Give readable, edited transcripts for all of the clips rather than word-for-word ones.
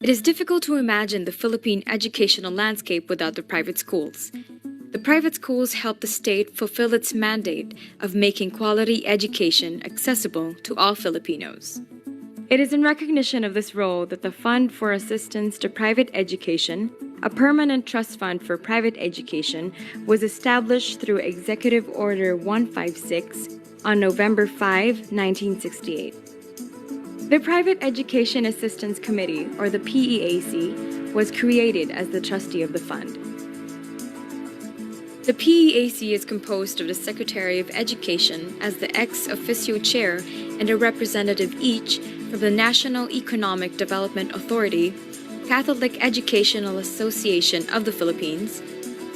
It is difficult to imagine the Philippine educational landscape without the private schools. The private schools help the state fulfill its mandate of making quality education accessible to all Filipinos. It is in recognition of this role that the Fund for Assistance to Private Education, a permanent trust fund for private education, was established through Executive Order 156 on November 5, 1968. The Private Education Assistance Committee, or the PEAC, was created as the trustee of the fund. The PEAC is composed of the Secretary of Education as the ex officio chair and a representative each from the National Economic Development Authority, Catholic Educational Association of the Philippines,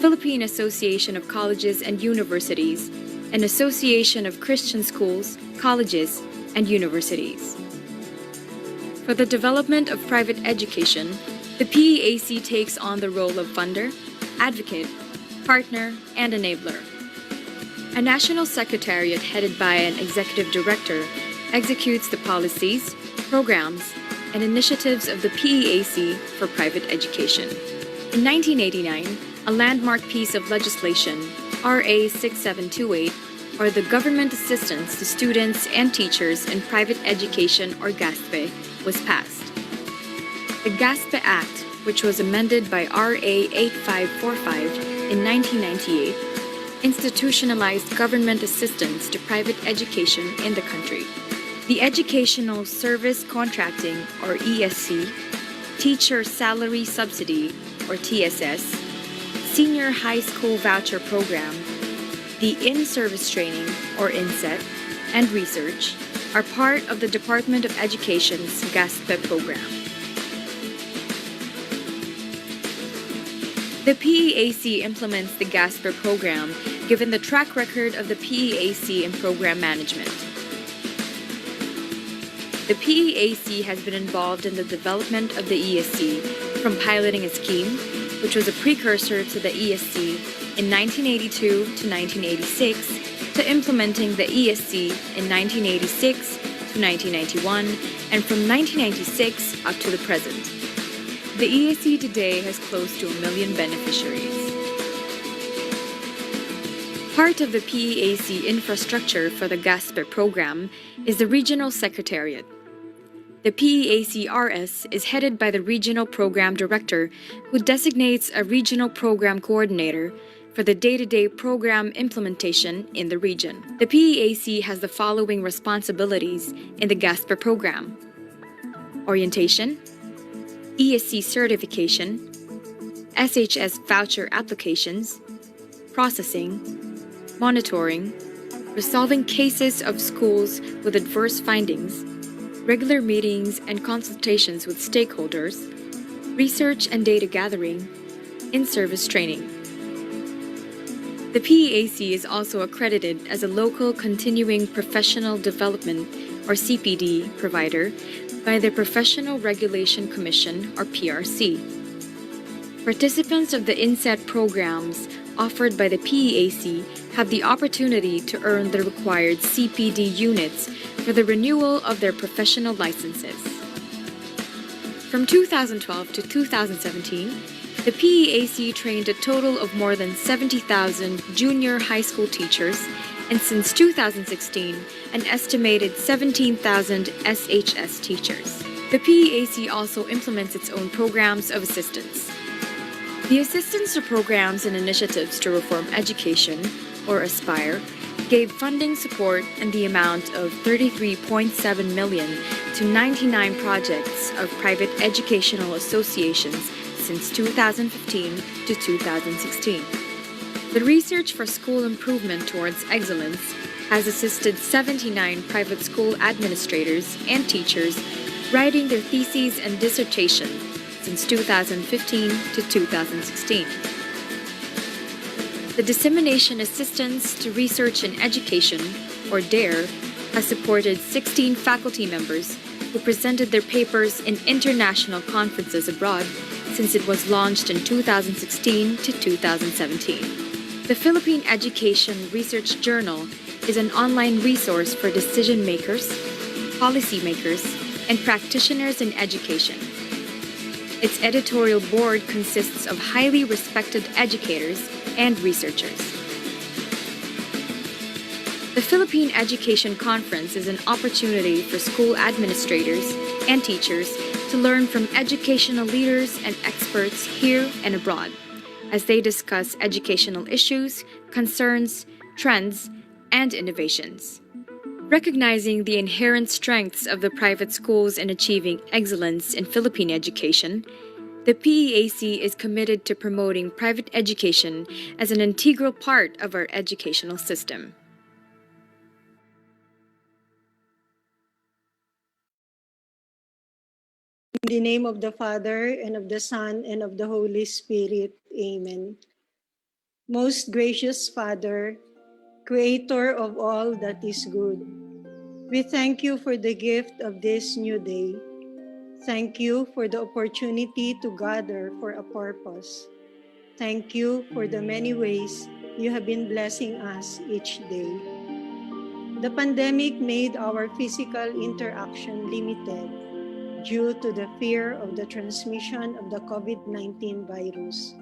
Philippine Association of Colleges and Universities, and Association of Christian Schools, Colleges, and Universities. For the development of private education, the PEAC takes on the role of funder, advocate, partner, and enabler. A national secretariat headed by an executive director executes the policies, programs, and initiatives of the PEAC for private education. In 1989, a landmark piece of legislation, RA 6728, or the Government Assistance to Students and Teachers in Private Education, or GASPE, was passed. The GASPE Act, which was amended by RA 8545 in 1998, institutionalized government assistance to private education in the country. The Educational Service Contracting, or ESC, Teacher Salary Subsidy, or TSS, Senior High School Voucher Program, the In-Service Training, or INSET, and Research are part of the Department of Education's GASPE program. The PEAC implements the GASPE program given the track record of the PEAC in program management. The PEAC has been involved in the development of the ESC from piloting a scheme, which was a precursor to the ESC in 1982 to 1986, to implementing the ESC in 1986 to 1991, and from 1996 up to the present. The ESC today has close to 1 million beneficiaries. Part of the PEAC infrastructure for the GASPE program is the Regional Secretariat. The PEAC-RS is headed by the Regional Program Director, who designates a Regional Program Coordinator for the day-to-day program implementation in the region. The PEAC has the following responsibilities in the GASPE program: orientation, ESC certification, SHS voucher applications, processing, monitoring, resolving cases of schools with adverse findings, regular meetings and consultations with stakeholders, research and data gathering, in-service training. The PEAC is also accredited as a local continuing professional development, or CPD, provider by the Professional Regulation Commission, or PRC. Participants of the INSET programs offered by the PEAC have the opportunity to earn the required CPD units for the renewal of their professional licenses. From 2012 to 2017, the PEAC trained a total of more than 70,000 junior high school teachers, and since 2016, an estimated 17,000 SHS teachers. The PEAC also implements its own programs of assistance. The Assistance to Programs and Initiatives to Reform Education, or ASPIRE, gave funding support in the amount of 33.7 million to 99 projects of private educational associations since 2015 to 2016. The Research for School Improvement Towards Excellence has assisted 79 private school administrators and teachers writing their theses and dissertations since 2015 to 2016. The Dissemination Assistance to Research and Education, or DARE, has supported 16 faculty members who presented their papers in international conferences abroad since it was launched in 2016 to 2017. The Philippine Education Research Journal is an online resource for decision makers, policy makers, and practitioners in education. Its editorial board consists of highly respected educators and researchers. The Philippine Education Conference is an opportunity for school administrators and teachers to learn from educational leaders and experts here and abroad as they discuss educational issues, concerns, trends, and innovations. Recognizing the inherent strengths of the private schools in achieving excellence in Philippine education, the PEAC is committed to promoting private education as an integral part of our educational system. In the name of the Father, and of the Son, and of the Holy Spirit. Amen. Most gracious Father, Creator of all that is good, we thank you for the gift of this new day. Thank you for the opportunity to gather for a purpose. Thank you for the many ways you have been blessing us each day. The pandemic made our physical interaction limited due to the fear of the transmission of the COVID-19 virus.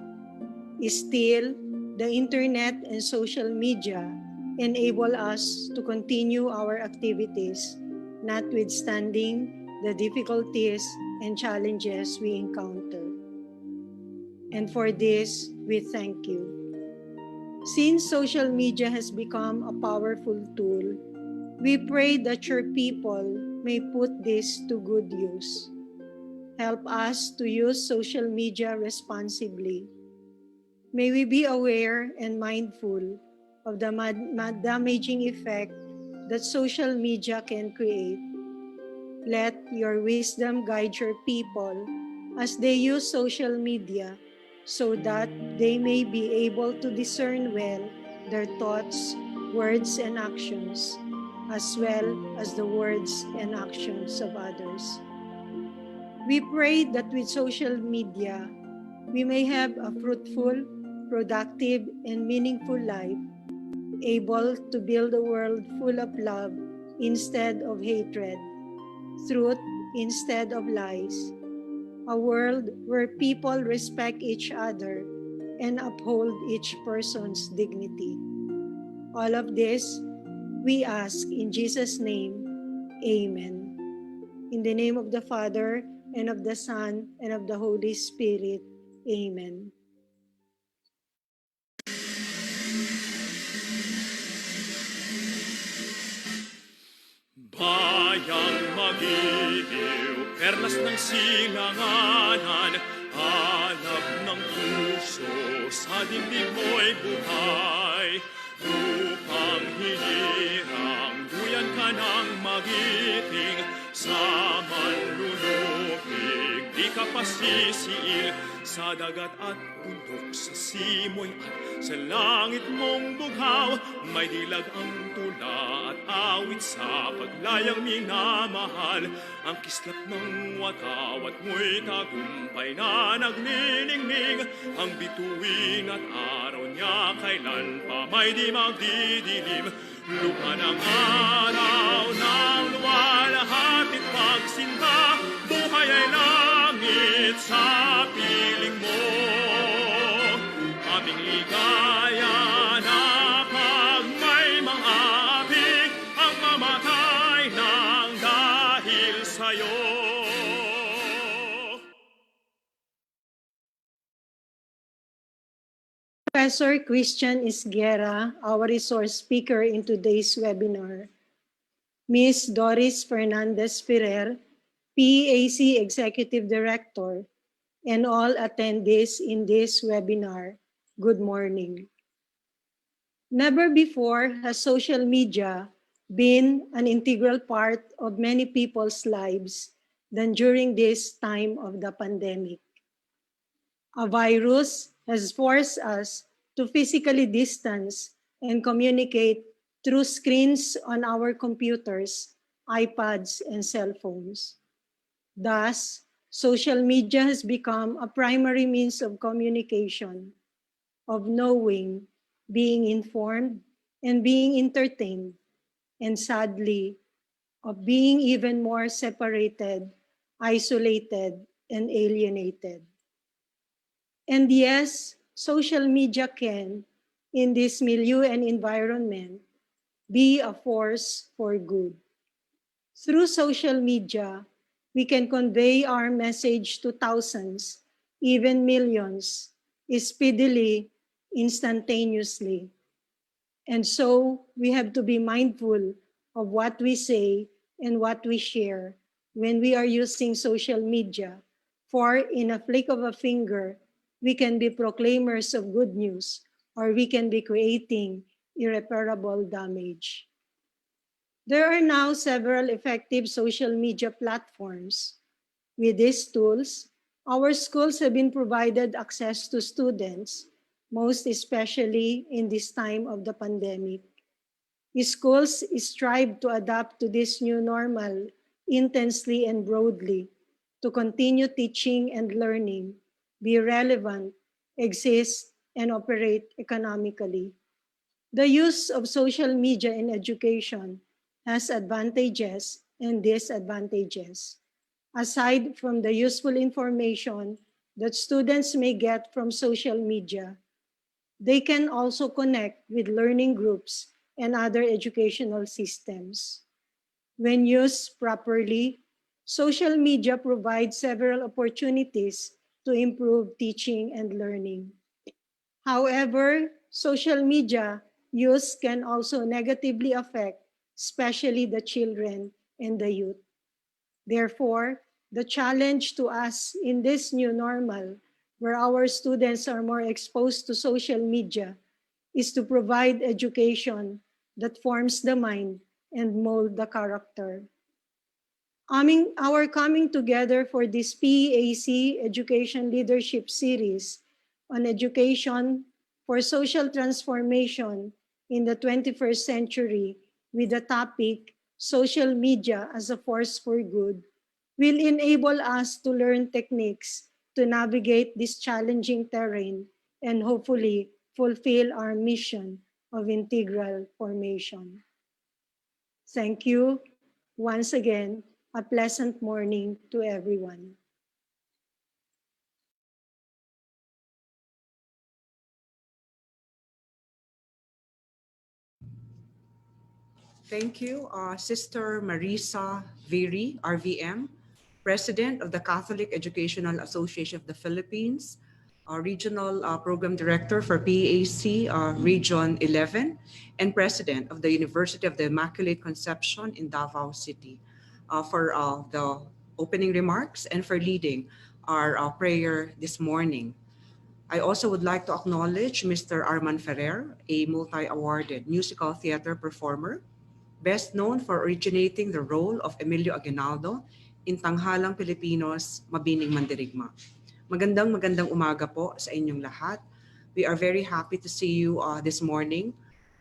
Still, the internet and social media enable us to continue our activities, notwithstanding the difficulties and challenges we encounter. And for this, we thank you. Since social media has become a powerful tool, we pray that your people may put this to good use. Help us to use social media responsibly. May we be aware and mindful of the damaging effect that social media can create. Let your wisdom guide your people as they use social media so that they may be able to discern well their thoughts, words, and actions, as well as the words and actions of others. We pray that with social media, we may have a fruitful, productive, and meaningful life, able to build a world full of love instead of hatred, truth instead of lies, a world where people respect each other and uphold each person's dignity. All of this we ask in Jesus' name, Amen. In the name of the Father, and of the Son, and of the Holy Spirit. Amen. Bayang magiliw, perlas ng silanganan, hanap ng puso, sa dibdib mo'y buhay. Upang hinirang, duyan ka ng magiting, sa manlulupig, di ka pasisiil, sa dagat at bundok, sa simoy at sa langit mong bughaw, may dilag ang tula at awit sa paglayang minamahal. Ang kislap ng watawat mo'y tagumpay na nagniningning, ang bituin at araw niya kailan pa may di magdidilim. Lupa ng araw ng luwalhatit pagsinta, buhay ay langit sa piling mo. Aming ligaya na pag may mga api, ang mamatay ng dahil sa'yo. Professor Christian Esguerra, our resource speaker in today's webinar. Ms. Doris Fernandez-Ferrer, PEAC Executive Director, and all attendees in this webinar, good morning. Never before has social media been an integral part of many people's lives than during this time of the pandemic. A virus has forced us to physically distance and communicate through screens on our computers, iPads, and cell phones. Thus, social media has become a primary means of communication, of knowing, being informed, and being entertained, and sadly, of being even more separated, isolated, and alienated. And yes, social media can, in this milieu and environment, be a force for good. Through social media, we can convey our message to thousands, even millions, speedily, instantaneously. And so we have to be mindful of what we say and what we share when we are using social media. For in a flick of a finger, we can be proclaimers of good news, or we can be creating irreparable damage. There are now several effective social media platforms. With these tools, our schools have been provided access to students, most especially in this time of the pandemic. Schools strive to adapt to this new normal intensely and broadly, to continue teaching and learning, be relevant, exist, and operate economically. The use of social media in education has advantages and disadvantages. Aside from the useful information that students may get from social media, they can also connect with learning groups and other educational systems. When used properly, social media provides several opportunities to improve teaching and learning. However, social media use can also negatively affect, especially the children and the youth. Therefore, the challenge to us in this new normal, where our students are more exposed to social media, is to provide education that forms the mind and mold the character. Our coming together for this PEAC Education Leadership Series on education for social transformation in the 21st century with the topic Social Media as a Force for Good will enable us to learn techniques to navigate this challenging terrain and hopefully fulfill our mission of integral formation. Thank you. Once again, a pleasant morning to everyone. Thank you, Sister Marisa Viri, RVM, President of the Catholic Educational Association of the Philippines, Regional Program Director for PAC Region 11, and President of the University of the Immaculate Conception in Davao City, for the opening remarks and for leading our prayer this morning. I also would like to acknowledge Mr. Arman Ferrer, a multi-awarded musical theater performer, best known for originating the role of Emilio Aguinaldo in Tanghalang Pilipinos, Mabining Mandirigma. Magandang umaga po sa inyong lahat. We are very happy to see you this morning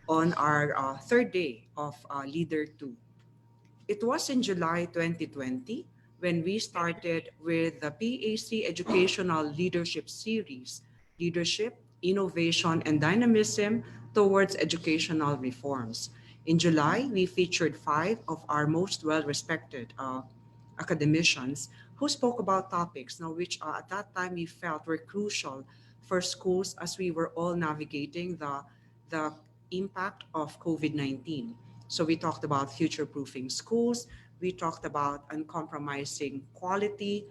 on our third day of LIDER 2. It was in July 2020 when we started with the PAC Educational Leadership Series, Leadership, Innovation, and Dynamism Towards Educational Reforms. In July, we featured 5 of our most well-respected academicians who spoke about topics now which at that time we felt were crucial for schools as we were all navigating the impact of COVID-19. So we talked about future-proofing schools. We talked about uncompromising quality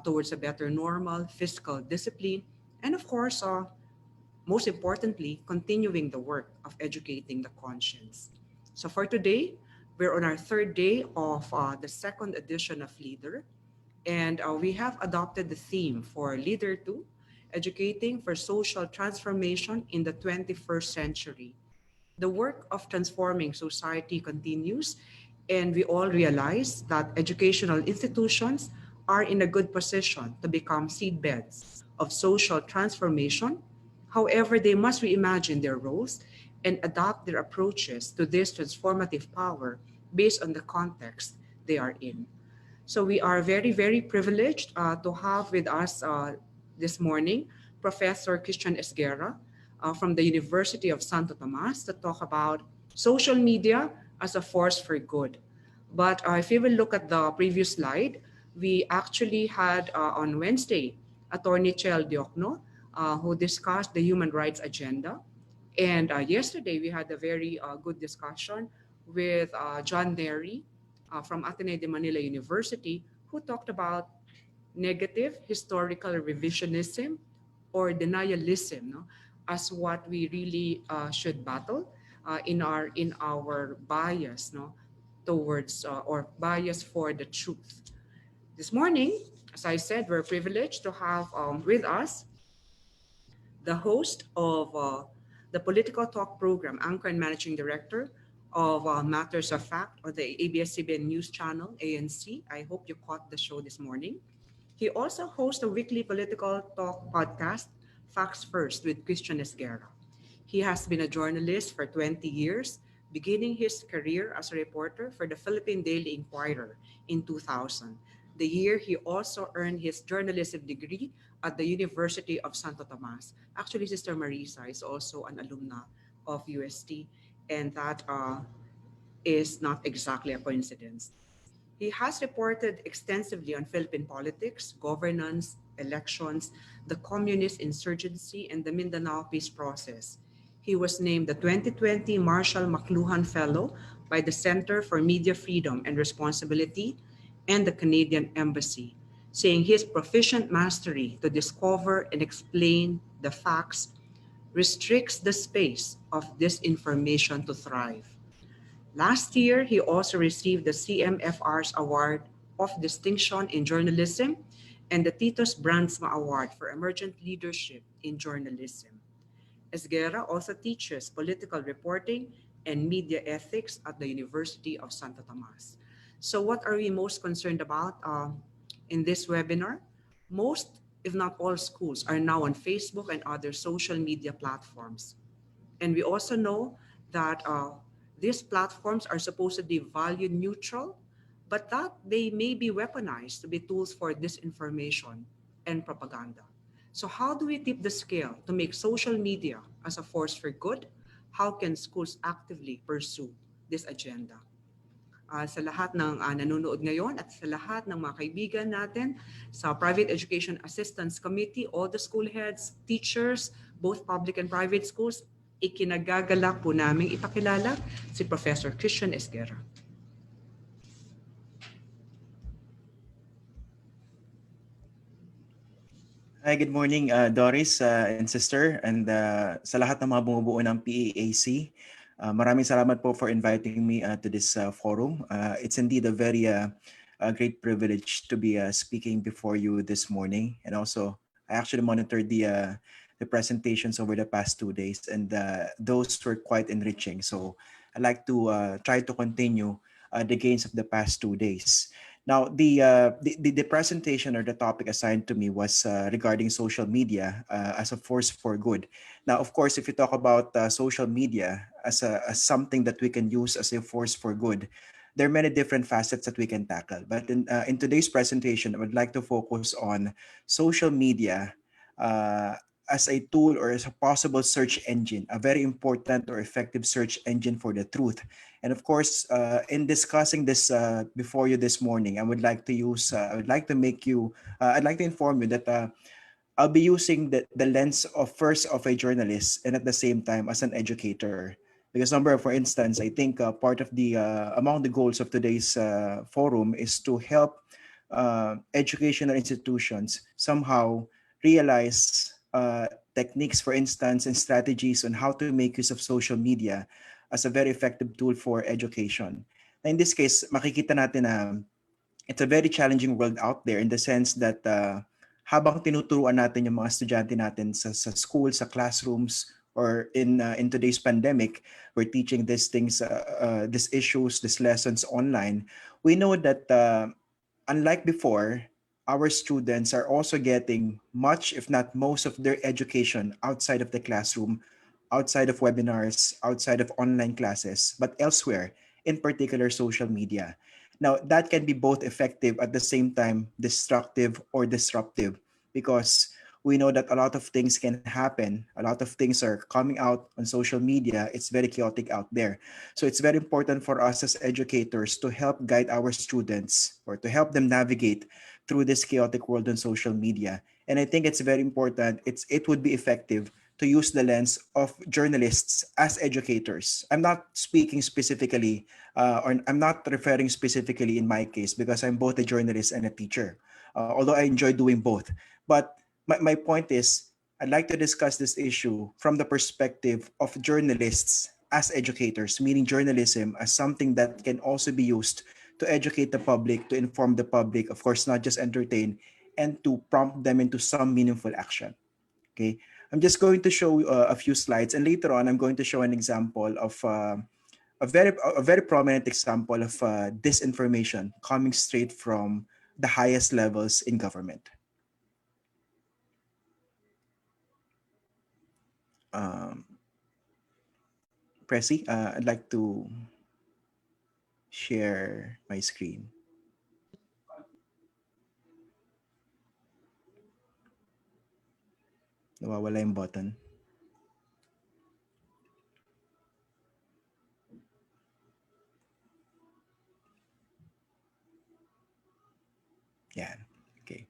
towards a better normal, fiscal discipline, and of course, most importantly, continuing the work of educating the conscience. So for today, we're on our third day of the second edition of LEADER, and we have adopted the theme for LEADER 2, Educating for Social Transformation in the 21st Century. The work of transforming society continues, and we all realize that educational institutions are in a good position to become seedbeds of social transformation. However, they must reimagine their roles and adapt their approaches to this transformative power based on the context they are in. So we are very privileged to have with us this morning Professor Christian Esguerra from the University of Santo Tomas to talk about social media as a force for good. But if you will look at the previous slide, We actually had on Wednesday Attorney Chel Diokno, who discussed the human rights agenda. And yesterday we had a very good discussion with John Derry from Ateneo de Manila University, who talked about negative historical revisionism or denialism, no, as what we really should battle in our bias, no, towards or bias for the truth. This morning, as I said, we're privileged to have with us the host of the Political Talk program, anchor and managing director of Matters of Fact or the ABS-CBN News Channel, ANC. I hope you caught the show this morning. He also hosts a weekly political talk podcast, Facts First, with Christian Esguerra. He has been a journalist for 20 years, beginning his career as a reporter for the Philippine Daily Inquirer in 2000. The year he also earned his journalism degree at the University of Santo Tomas. Actually, Sister Marisa is also an alumna of UST, and that is not exactly a coincidence. He has reported extensively on Philippine politics, governance, elections, the communist insurgency, and the Mindanao peace process. He was named the 2020 Marshall McLuhan Fellow by the Center for Media Freedom and Responsibility and the Canadian Embassy, saying his proficient mastery to discover and explain the facts restricts the space of disinformation to thrive. Last year, he also received the CMFR's Award of Distinction in Journalism and the Titus Brandsma Award for Emergent Leadership in Journalism. Esguerra also teaches political reporting and media ethics at the University of Santo Tomas. So what are we most concerned about in this webinar? Most, if not all, schools are now on Facebook and other social media platforms. And we also know that these platforms are supposedly value neutral, but that they may be weaponized to be tools for disinformation and propaganda. So, how do we tip the scale to make social media as a force for good? How can schools actively pursue this agenda? Sa lahat ng nanonood ngayon at sa lahat ng mga kaibigan natin sa Private Education Assistance Committee, all the school heads, teachers, both public and private schools, ikinagagalak po namin ipakilala si Professor Christian Esguerra. Hi, good morning, Doris and sister, and sa lahat ng mga bumubuo ng PEAC. Maraming salamat po for inviting me to this forum. It's indeed a very great privilege to be speaking before you this morning. And also, I actually monitored the presentations over the past 2 days, and those were quite enriching. So I'd like to try to continue the gains of the past 2 days. Now, the presentation or the topic assigned to me was regarding social media as a force for good. Now, of course, if you talk about social media as something that we can use as a force for good, there are many different facets that we can tackle. But in today's presentation, I would like to focus on social media as a tool or as a possible search engine, a very important or effective search engine for the truth. And of course, in discussing this before you this morning, I would like to make you, I'd like to inform you that I'll be using the lens of first of a journalist and at the same time as an educator. Because for instance, I think part of the, among the goals of today's forum is to help educational institutions somehow realize techniques, for instance, and strategies on how to make use of social media as a very effective tool for education. In this case, makikita natin na it's a very challenging world out there in the sense that habang tinuturuan natin yung mga estudyante natin sa school, sa classrooms, or in today's pandemic, we're teaching these things, these issues, these lessons online. We know that unlike before, our students are also getting much, if not most, of their education outside of the classroom, outside of webinars, outside of online classes, but elsewhere, in particular social media. Now, that can be both effective at the same time destructive or disruptive because We know that a lot of things can happen. A lot of things are coming out on social media. It's very chaotic out there. So it's very important for us as educators to help guide our students or to help them navigate through this chaotic world on social media. And I think it's very important. It would be effective to use the lens of journalists as educators. I'm not speaking specifically, or I'm not referring specifically in my case because I'm both a journalist and a teacher, although I enjoy doing both. But my point is, I'd like to discuss this issue from the perspective of journalists as educators, meaning journalism as something that can also be used to educate the public, to inform the public, of course, not just entertain, and to prompt them into some meaningful action. Okay, I'm just going to show a few slides, and later on, I'm going to show an example of a very prominent example of disinformation coming straight from the highest levels in government. Um, Pressy, I'd like to share my screen. Nawawala yung button. Yan. Okay.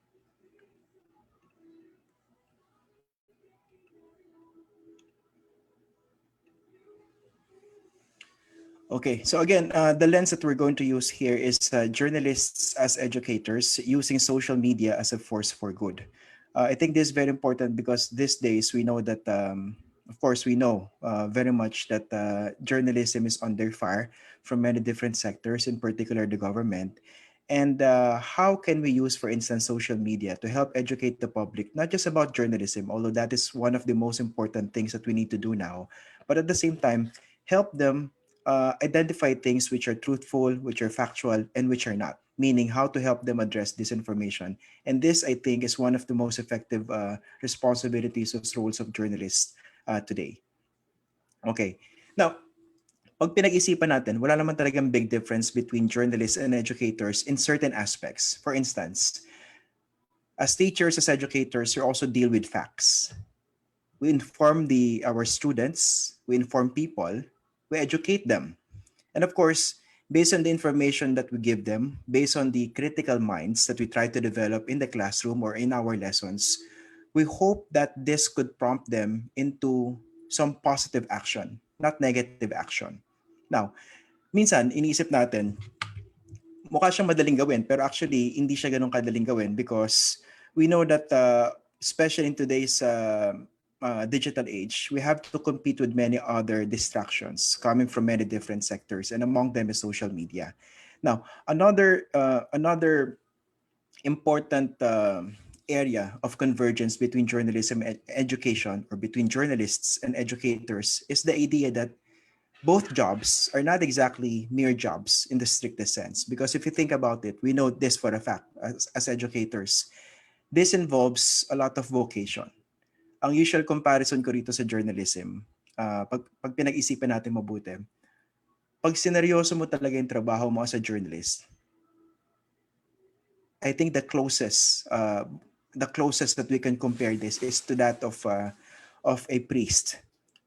Okay, so again, the lens that we're going to use here is journalists as educators using social media as a force for good. I think this is very important because these days we know that, of course, we know very much that journalism is under fire from many different sectors, in particular the government. And how can we use, for instance, social media to help educate the public, not just about journalism, although that is one of the most important things that we need to do now, but at the same time, help them identify things which are truthful, which are factual, and which are not, meaning how to help them address disinformation. And this, I think, is one of the most effective responsibilities or roles of journalists today. Okay. Now, pag pinag-isipan natin, wala naman talagang big difference between journalists and educators in certain aspects. For instance, as teachers, as educators, we also deal with facts. We inform our students, we inform people, we educate them. And of course, based on the information that we give them, based on the critical minds that we try to develop in the classroom or in our lessons, we hope that this could prompt them into some positive action, not negative action. Now, minsan, iniisip natin, mukha siyang madaling gawin, pero actually, hindi siya ganun kadaling gawin because we know that, especially in today's digital age, we have to compete with many other distractions coming from many different sectors, and among them is social media. Now, another important area of convergence between journalism and education, or between journalists and educators, is the idea that both jobs are not exactly mere jobs in the strictest sense. Because if you think about it, we know this for a fact as educators. This involves a lot of vocation. Ang usual comparison ko rito sa journalism, pag pinag-isipan natin mabuti, pag sineryoso mo talaga yung trabaho mo as a journalist, I think the closest that we can compare this is to that of a priest.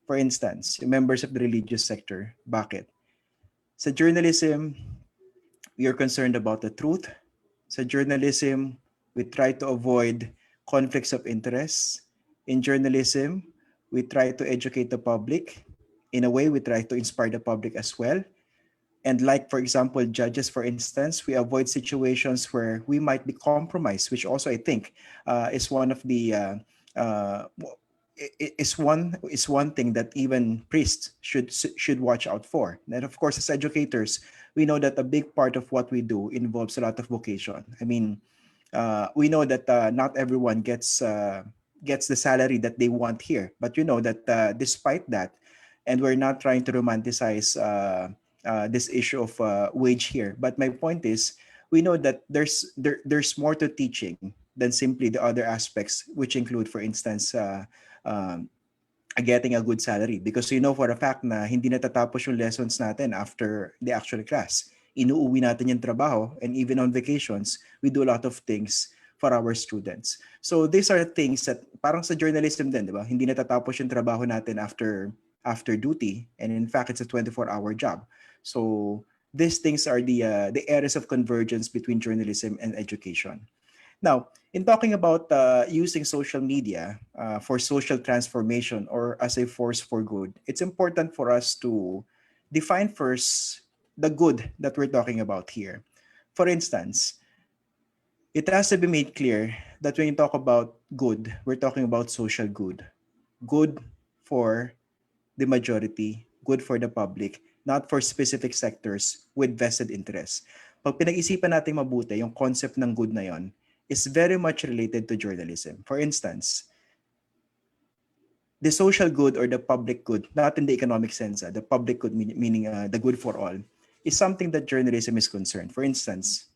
For instance, members of the religious sector. Bakit? Sa journalism, we are concerned about the truth. Sa journalism, we try to avoid conflicts of interest. In journalism, we try to educate the public. In a way, we try to inspire the public as well. And like, for example, judges, for instance, we avoid situations where we might be compromised, which also I think is one of the is one thing that even priests should watch out for. And of course, as educators, we know that a big part of what we do involves a lot of vocation. I mean, we know that not everyone gets the salary that they want here, but you know that despite that, and we're not trying to romanticize this issue of wage here. But my point is, we know that there's more to teaching than simply the other aspects, which include, for instance, getting a good salary. Because we know for a fact na hindi natatapos yung lessons natin after the actual class. Inuuwi natin yung trabaho, and even on vacations, we do a lot of things for our students. So these are things that parang sa journalism din, di ba? Hindi natatapos yung trabaho natin after duty, and in fact it's a 24-hour job. So these things are the areas of convergence between journalism and education. Now, in talking about using social media for social transformation or as a force for good, it's important for us to define first the good that we're talking about here. For instance, it has to be made clear that when you talk about good, we're talking about social good. Good for the majority, good for the public, not for specific sectors with vested interests. Pag pinag-isipan natin mabuti, yung concept ng good na yon is very much related to journalism. For instance, the social good or the public good, not in the economic sense, the public good meaning the good for all, is something that journalism is concerned. For instance,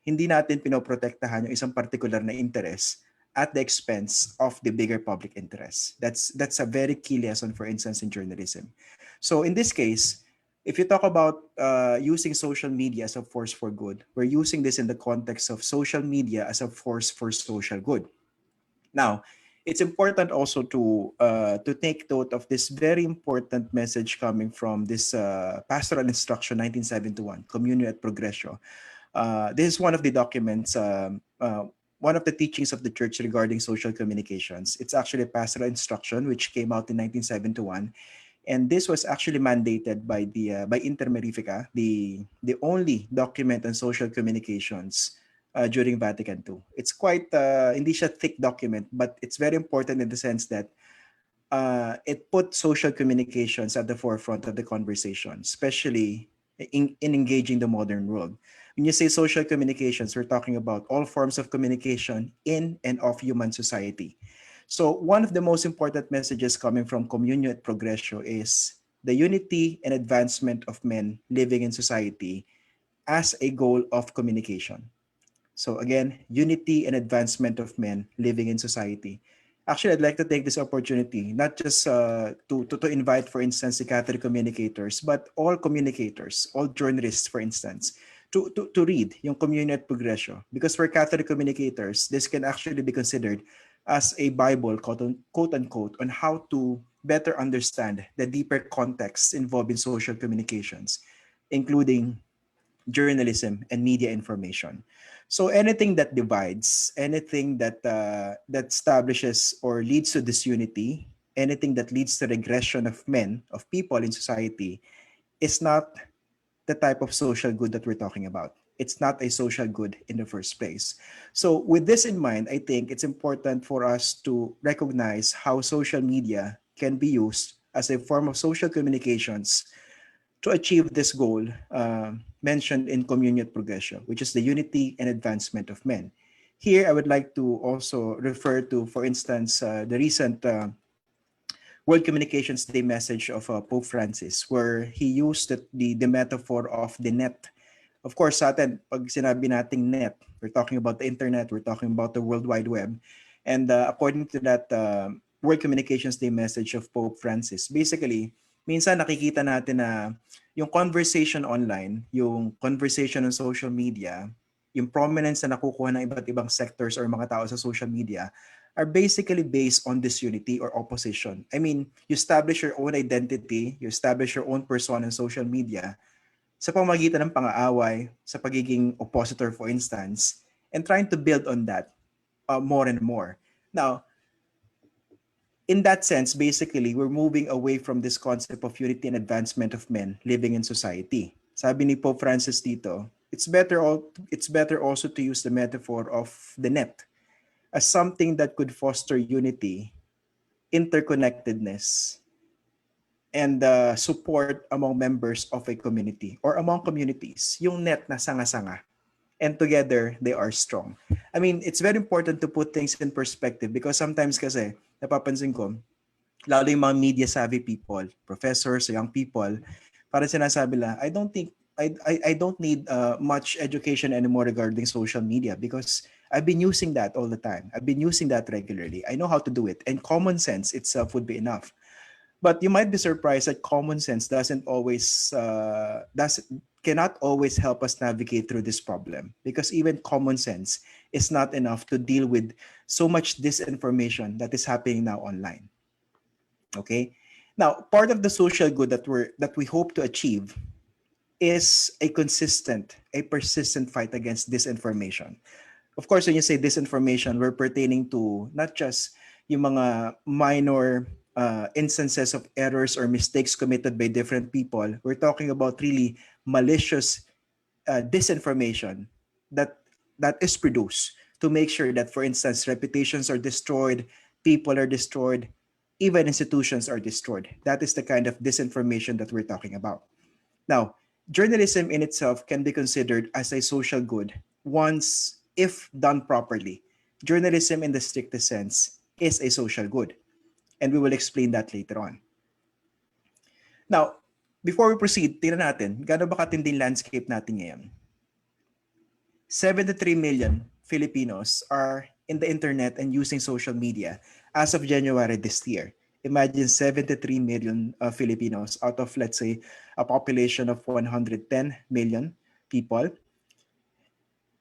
hindi natin pinoprotektahan yung isang particular na interest at the expense of the bigger public interest. That's a very key lesson, for instance, in journalism. So in this case, if you talk about using social media as a force for good, we're using this in the context of social media as a force for social good. Now, it's important also to take note of this very important message coming from this Pastoral Instruction 1971, Communio et Progressio. This is one of the documents, one of the teachings of the church regarding social communications. It's actually a pastoral instruction which came out in 1971, and this was actually mandated by by Inter Mirifica, the only document on social communications during Vatican II. It's quite hindi siya thick document, but it's very important in the sense that it put social communications at the forefront of the conversation, especially in engaging the modern world. When you say social communications, we're talking about all forms of communication in and of human society. So one of the most important messages coming from Communio et Progressio is the unity and advancement of men living in society as a goal of communication. So again, unity and advancement of men living in society. Actually, I'd like to take this opportunity, not just to invite, for instance, the Catholic communicators, but all communicators, all journalists, for instance, to read yung Communio et Progressio. Because for Catholic communicators, this can actually be considered as a Bible, quote unquote, on how to better understand the deeper context involved in social communications, including journalism and media information. So anything that divides, anything that that establishes or leads to disunity, anything that leads to regression of men, of people in society, is not the type of social good that we're talking about. It's not a social good in the first place. So with this in mind, I think it's important for us to recognize how social media can be used as a form of social communications to achieve this goal mentioned in Communio et Progressio, which is the unity and advancement of men. Here, I would like to also refer to, for instance, the recent World Communications Day message of Pope Francis, where he used the metaphor of the net. Of course, sa atin, pag sinabi nating net, we're talking about the internet, we're talking about the World Wide Web. And according to that World Communications Day message of Pope Francis, basically, minsan nakikita natin na yung conversation online, yung conversation on social media, yung prominence na nakukuha ng iba't ibang sectors or mga tao sa social media are basically based on disunity or opposition. I mean, you establish your own identity, you establish your own persona on social media sa pamamagitan ng pang-aaway, sa pagiging oppositor, for instance, and trying to build on that more and more. Now, in that sense, basically, we're moving away from this concept of unity and advancement of men living in society. Sabi ni Pope Francis dito, it's better also to use the metaphor of the net as something that could foster unity, interconnectedness, and support among members of a community or among communities. Yung net na sanga-sanga. And together, they are strong. I mean, it's very important to put things in perspective because sometimes kasi, napapansin ko, lalo yung mga media-savvy people, professors, young people, parang sinasabi lang, I don't need much education anymore regarding social media because I've been using that all the time. I've been using that regularly. I know how to do it. And common sense itself would be enough. But you might be surprised that common sense cannot always help us navigate through this problem, because even common sense is not enough to deal with so much disinformation that is happening now online. Okay? Now, part of the social good that we hope to achieve is a persistent fight against disinformation. Of course, when you say disinformation, we're pertaining to not just yung mga minor instances of errors or mistakes committed by different people. We're talking about really malicious disinformation that is produced to make sure that, for instance, reputations are destroyed, people are destroyed, even institutions are destroyed. That is the kind of disinformation that we're talking about. Now, journalism in itself can be considered as a social good once, if done properly. Journalism in the strictest sense is a social good, and we will explain that later on. Now, before we proceed, tingnan natin, gaano ba katinding landscape natin ngayon? 73 million Filipinos are in the internet and using social media as of January this year. Imagine 73 million Filipinos out of, let's say, a population of 110 million people.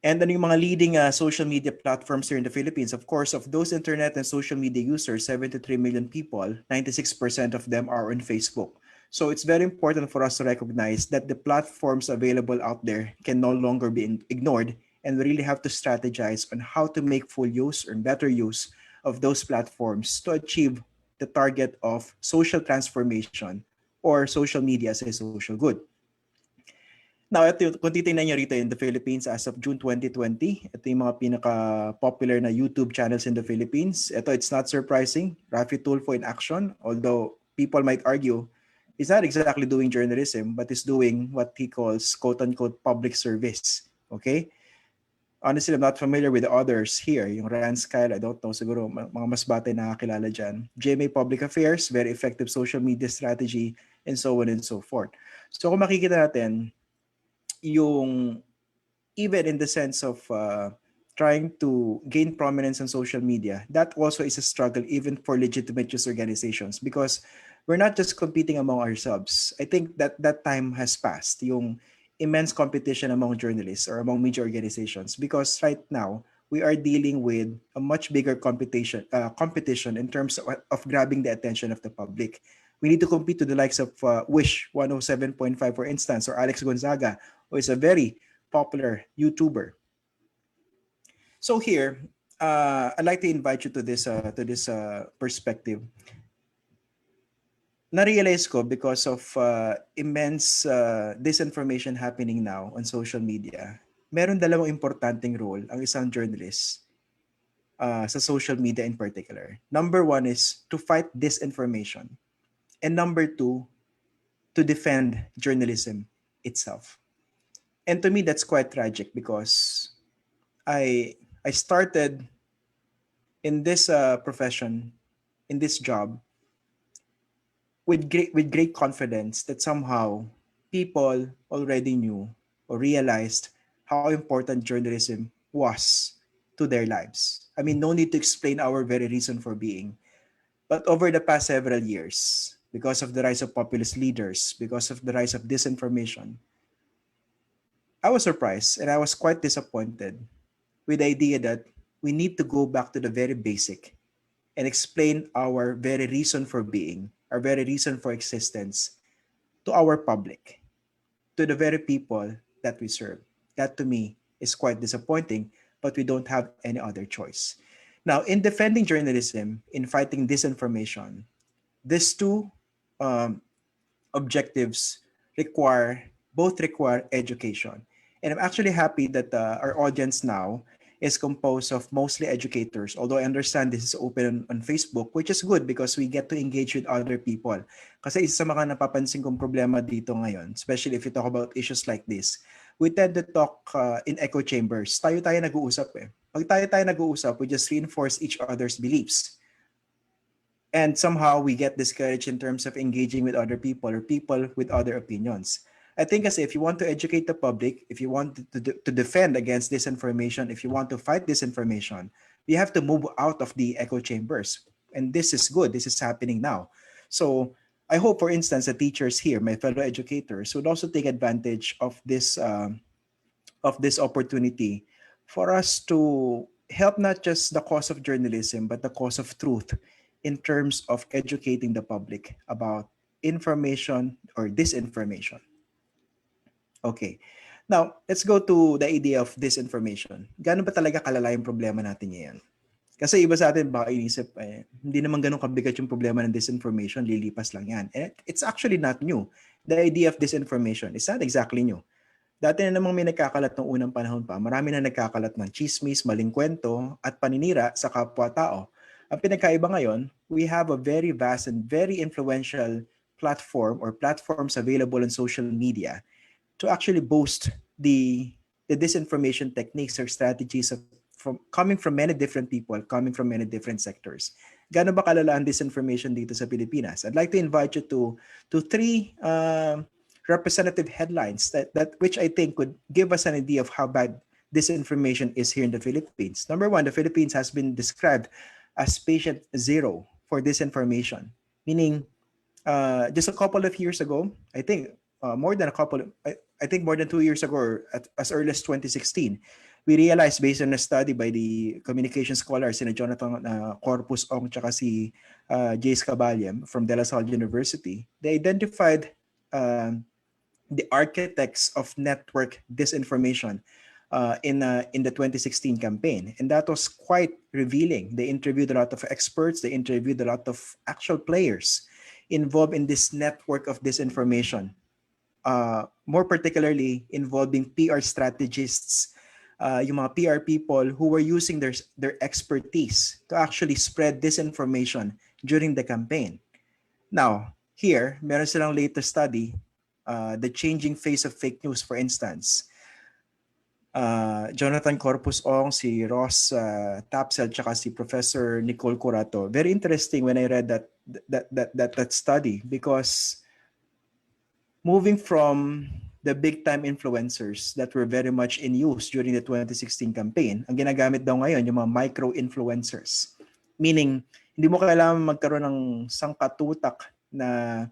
And then yung mga leading social media platforms here in the Philippines, of course, of those internet and social media users, 73 million people, 96% of them are on Facebook. So it's very important for us to recognize that the platforms available out there can no longer be ignored, and we really have to strategize on how to make full use or better use of those platforms to achieve the target of social transformation or social media as a social good. Now, kung titingnan nyo rito in the Philippines as of June 2020, ito yung mga pinaka-popular na YouTube channels in the Philippines. Ito, it's not surprising. Rafi Tulfo in action, although people might argue he's not exactly doing journalism, but he's doing what he calls quote-unquote public service. Okay? Honestly, I'm not familiar with the others here. Yung Rance Kyle, I don't know, siguro mga mas bata nakakilala dyan. GMA Public Affairs, very effective social media strategy, and so on and so forth. So kung makikita natin, yung even in the sense of trying to gain prominence on social media, that also is a struggle even for legitimate news organizations, because we're not just competing among ourselves. I think that time has passed, yung immense competition among journalists or among media organizations, because right now we are dealing with a much bigger competition in terms of grabbing the attention of the public. We need to compete to the likes of Wish 107.5, for instance, or Alex Gonzaga, who is a very popular YouTuber. So here, I'd like to invite you to this perspective. Na-realize ko because of immense disinformation happening now on social media, meron dalawang importanteng role ang isang journalist sa social media in particular. Number one is to fight disinformation. And number two, to defend journalism itself. And to me, that's quite tragic, because I started in this profession, in this job, with great confidence that somehow people already knew or realized how important journalism was to their lives. I mean, no need to explain our very reason for being. But over the past several years, because of the rise of populist leaders, because of the rise of disinformation, I was surprised and I was quite disappointed with the idea that we need to go back to the very basic and explain our very reason for being, our very reason for existence to our public, to the very people that we serve. That to me is quite disappointing, but we don't have any other choice. Now, in defending journalism, in fighting disinformation, these two objectives both require education. And I'm actually happy that our audience now is composed of mostly educators, although I understand this is open on Facebook, which is good because we get to engage with other people. Kasi isa sa mga napapansin kong problema dito ngayon, especially if you talk about issues like this, we tend to talk in echo chambers. Tayo-tayo nag-uusap eh. Pag tayo-tayo nag-uusap, we just reinforce each other's beliefs. And somehow we get discouraged in terms of engaging with other people or people with other opinions. I think as if you want to educate the public, if you want to defend against disinformation, if you want to fight disinformation, you have to move out of the echo chambers. And this is good. This is happening now. So I hope, for instance, the teachers here, my fellow educators, would also take advantage of this opportunity for us to help not just the cause of journalism, but the cause of truth in terms of educating the public about information or disinformation. Okay. Now, let's go to the idea of disinformation. Gaano ba talaga kalala yung problema natin ngayon? Kasi iba sa atin baka inisip, hindi naman ganun kabigat yung problema ng disinformation, lilipas lang yan. And it's actually not new. The idea of disinformation is not exactly new. Dati na namang may nagkakalat ng unang panahon pa. Marami na nagkakalat ng chismis, maling kwento, at paninira sa kapwa-tao. Ang pinagkaiba ngayon, we have a very vast and very influential platform or platforms available on social media to actually boast the disinformation techniques or strategies coming from many different people, coming from many different sectors. Gaano ba kalala ang disinformation dito sa Pilipinas? I'd like to invite you to three representative headlines that which I think could give us an idea of how bad disinformation is here in the Philippines. Number one, the Philippines has been described as patient zero for disinformation, meaning just a couple of years ago, I think more than 2 years ago, or as early as 2016, we realized based on a study by the communication scholars in Jonathan Corpus Ong tsaka si Jace Cabalem from De La Salle University, they identified the architects of network disinformation in the 2016 campaign, and that was quite revealing. They interviewed a lot of experts, they interviewed a lot of actual players involved in this network of disinformation, more particularly involving PR strategists, yung mga PR people who were using their expertise to actually spread disinformation during the campaign. Now, here, meron silang latest study, the changing face of fake news, for instance. Jonathan Corpus Ong, si Ross Tapsel, tsaka si Professor Nicole Curato. Very interesting when I read that study, because moving from the big-time influencers that were very much in use during the 2016 campaign, ang ginagamit daw ngayon yung mga micro-influencers. Meaning, hindi mo kailangan magkaroon ng sangkatutak na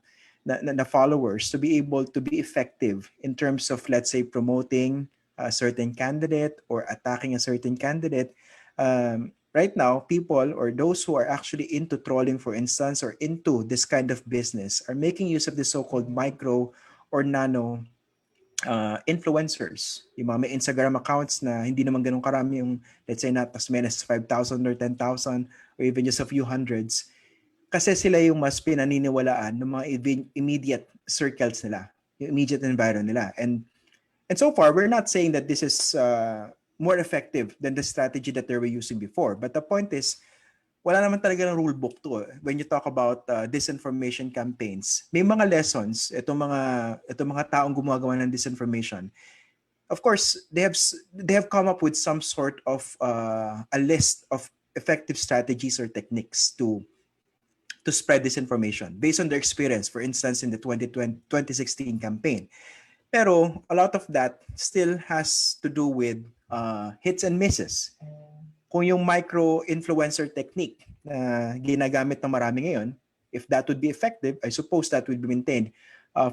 followers to be able to be effective in terms of, let's say, promoting a certain candidate or attacking a certain candidate. Right now, people or those who are actually into trolling, for instance, or into this kind of business are making use of the so-called micro or nano influencers. Yung mga may Instagram accounts na hindi naman ganun karami yung, let's say, not as many as 5,000 or 10,000 or even just a few hundreds. Kasi sila yung mas pinaniniwalaan ng mga immediate circles nila, yung immediate environment nila. And so far, we're not saying that this is more effective than the strategy that they were using before. But the point is, wala naman talaga ng rule book to when you talk about disinformation campaigns. May mga lessons itong mga taong gumagawa ng disinformation. Of course, they have come up with some sort of a list of effective strategies or techniques to spread disinformation based on their experience, for instance, in the 2016 campaign. Pero a lot of that still has to do with hits and misses. Kung yung micro-influencer technique na ginagamit ng marami ngayon, if that would be effective, I suppose that would be maintained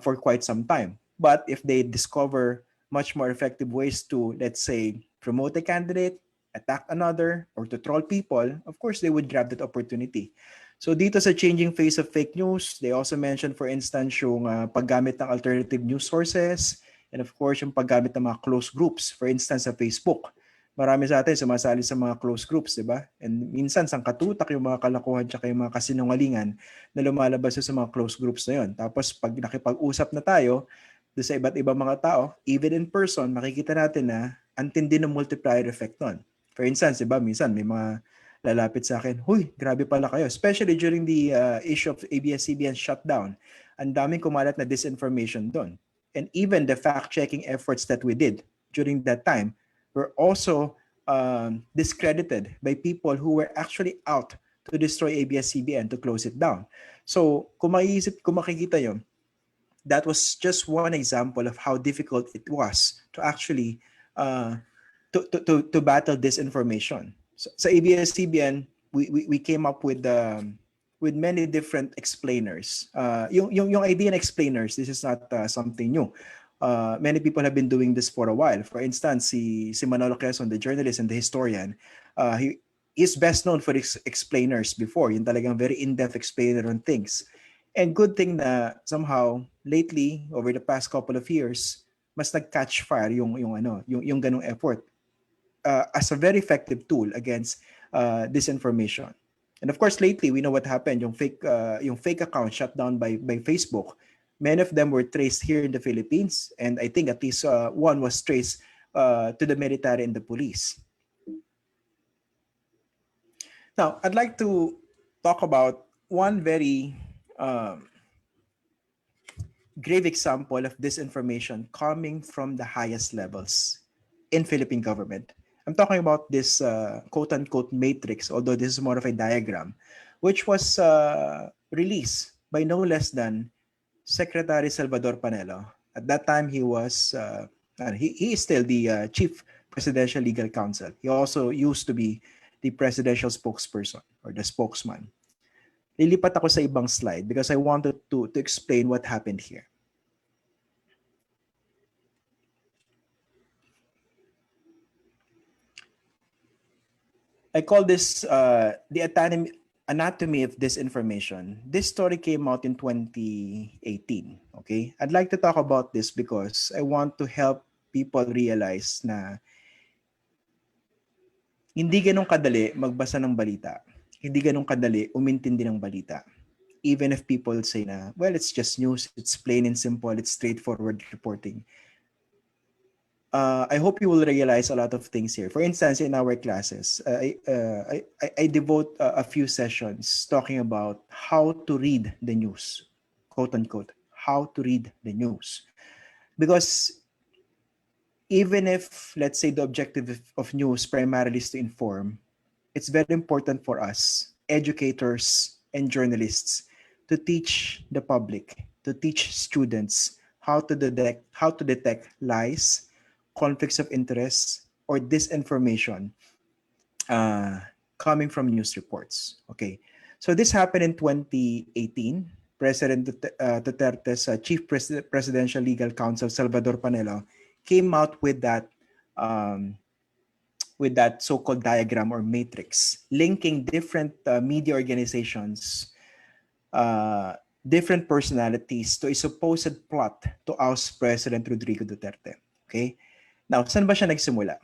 for quite some time. But if they discover much more effective ways to, let's say, promote a candidate, attack another, or to troll people, of course, they would grab that opportunity. So dito sa changing face of fake news, they also mentioned, for instance, yung paggamit ng alternative news sources, and of course, yung paggamit ng mga close groups, for instance, sa Facebook. Marami sa atin sumasali sa mga close groups, di ba? And minsan, sangkatutak yung mga kalokohan tsaka yung mga kasinungalingan na lumalabas sa mga close groups na yun. Tapos, pag nakipag-usap na tayo sa iba't ibang mga tao, even in person, makikita natin na ang tindi ng multiplier effect nun. For instance, di ba, minsan may mga lalapit sa akin, huy, grabe pala kayo. Especially during the issue of ABS-CBN shutdown. Ang daming kumalat na disinformation doon. And even the fact-checking efforts that we did during that time were also discredited by people who were actually out to destroy ABS-CBN, to close it down. So, kung makikita yun, that was just one example of how difficult it was to actually to battle disinformation. So, sa ABS-CBN, we came up with with many different explainers. Yung idea ng explainers, this is not something new. Many people have been doing this for a while. For instance, si Manolo Quezon, the journalist and the historian, he is best known for his explainers before. Yung talagang very in-depth explainer on things. And good thing na somehow lately over the past couple of years, mas nag-catch fire yung ganung effort as a very effective tool against disinformation. And of course, lately we know what happened. Yung fake account shut down by Facebook. Many of them were traced here in the Philippines, and I think at least one was traced to the military and the police. Now, I'd like to talk about one very grave example of disinformation coming from the highest levels in Philippine government. I'm talking about this quote-unquote matrix, although this is more of a diagram, which was released by no less than Secretary Salvador Panelo. At that time, he was he is still the Chief Presidential Legal Counsel. He also used to be the presidential spokesperson or the spokesman. Lilipat ako sa ibang slide because I wanted to explain what happened here. I call this the anatomy of disinformation. This story came out in 2018. Okay, I'd like to talk about this because I want to help people realize na hindi ganun kadali magbasa ng balita. Hindi ganun kadali umintindi ng balita. Even if people say na, well, it's just news, it's plain and simple, it's straightforward reporting. I hope you will realize a lot of things here. For instance, in our classes, I devote a few sessions talking about how to read the news, quote unquote, how to read the news. Because even if, let's say, the objective of news primarily is to inform, it's very important for us, educators and journalists, to teach the public, to teach students how to detect lies, conflicts of interest, or disinformation coming from news reports. Okay, so this happened in 2018. President Duterte's Chief Presidential Legal Counsel, Salvador Panelo, came out with that so-called diagram or matrix, linking different media organizations, different personalities to a supposed plot to oust President Rodrigo Duterte. Okay? Now, saan ba siya nagsimula?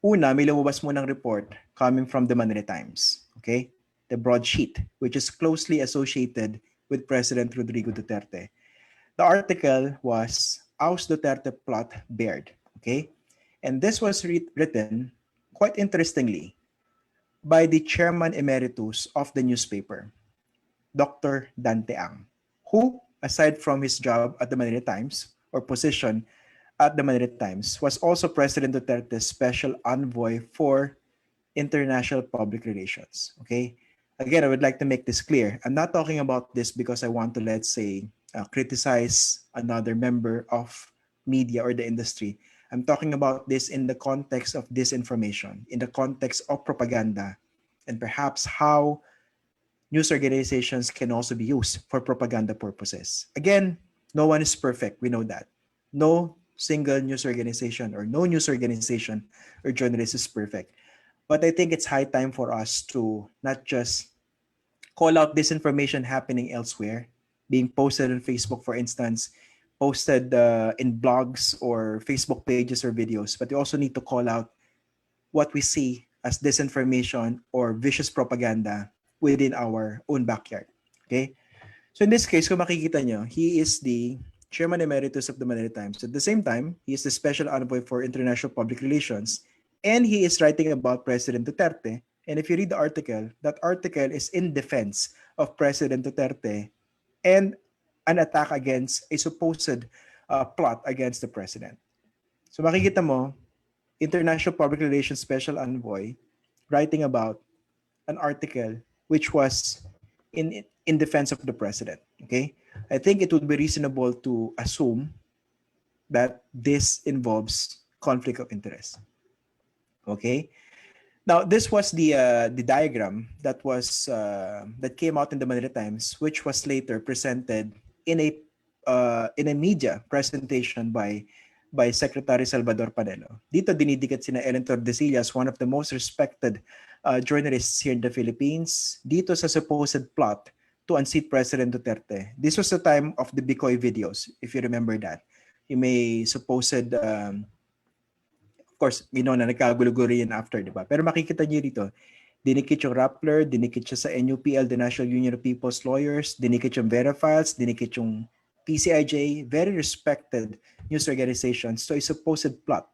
Una, may lumabas munang report coming from the Manila Times. Okay? The broadsheet, which is closely associated with President Rodrigo Duterte. The article was Oust Duterte Plot Bared. Okay? And this was written, quite interestingly, by the chairman emeritus of the newspaper, Dr. Dante Ang, who, aside from his job at the Manila Times or position at the Manila Times, was also President Duterte's special envoy for international public relations. Okay? Again, I would like to make this clear. I'm not talking about this because I want to, let's say, criticize another member of media or the industry. I'm talking about this in the context of disinformation, in the context of propaganda, and perhaps how news organizations can also be used for propaganda purposes. Again, no one is perfect. We know that. No single news organization or no news organization or journalist is perfect. But I think it's high time for us to not just call out disinformation happening elsewhere, being posted on Facebook, for instance, posted in blogs or Facebook pages or videos, but we also need to call out what we see as disinformation or vicious propaganda within our own backyard. Okay? So in this case, kung makikita nyo, he is the Chairman Emeritus of the Manila Times. At the same time, he is the Special Envoy for International Public Relations, and he is writing about President Duterte. And if you read the article, that article is in defense of President Duterte and an attack against a supposed plot against the president. So makikita mo, International Public Relations Special Envoy writing about an article which was in defense of the president. Okay, I think it would be reasonable to assume that this involves conflict of interest. Okay, Now, this was the diagram that was that came out in the Manila Times, which was later presented in a media presentation by Secretary Salvador Panelo. Dito dinidikit sina Ellen Tordesillas, one of the most respected journalists here in the Philippines, dito sa supposed plot to unseat President Duterte. This was the time of the Bicoy videos, if you remember that. Yung may supposed of course, we know na nagkagulo-gulo yan after, di ba? Pero makikita niyo dito, dinikit yung Rappler, dinikit siya sa NUPL, the National Union of People's Lawyers, dinikit yung Verifiles, dinikit yung PCIJ, very respected news organizations to a supposed plot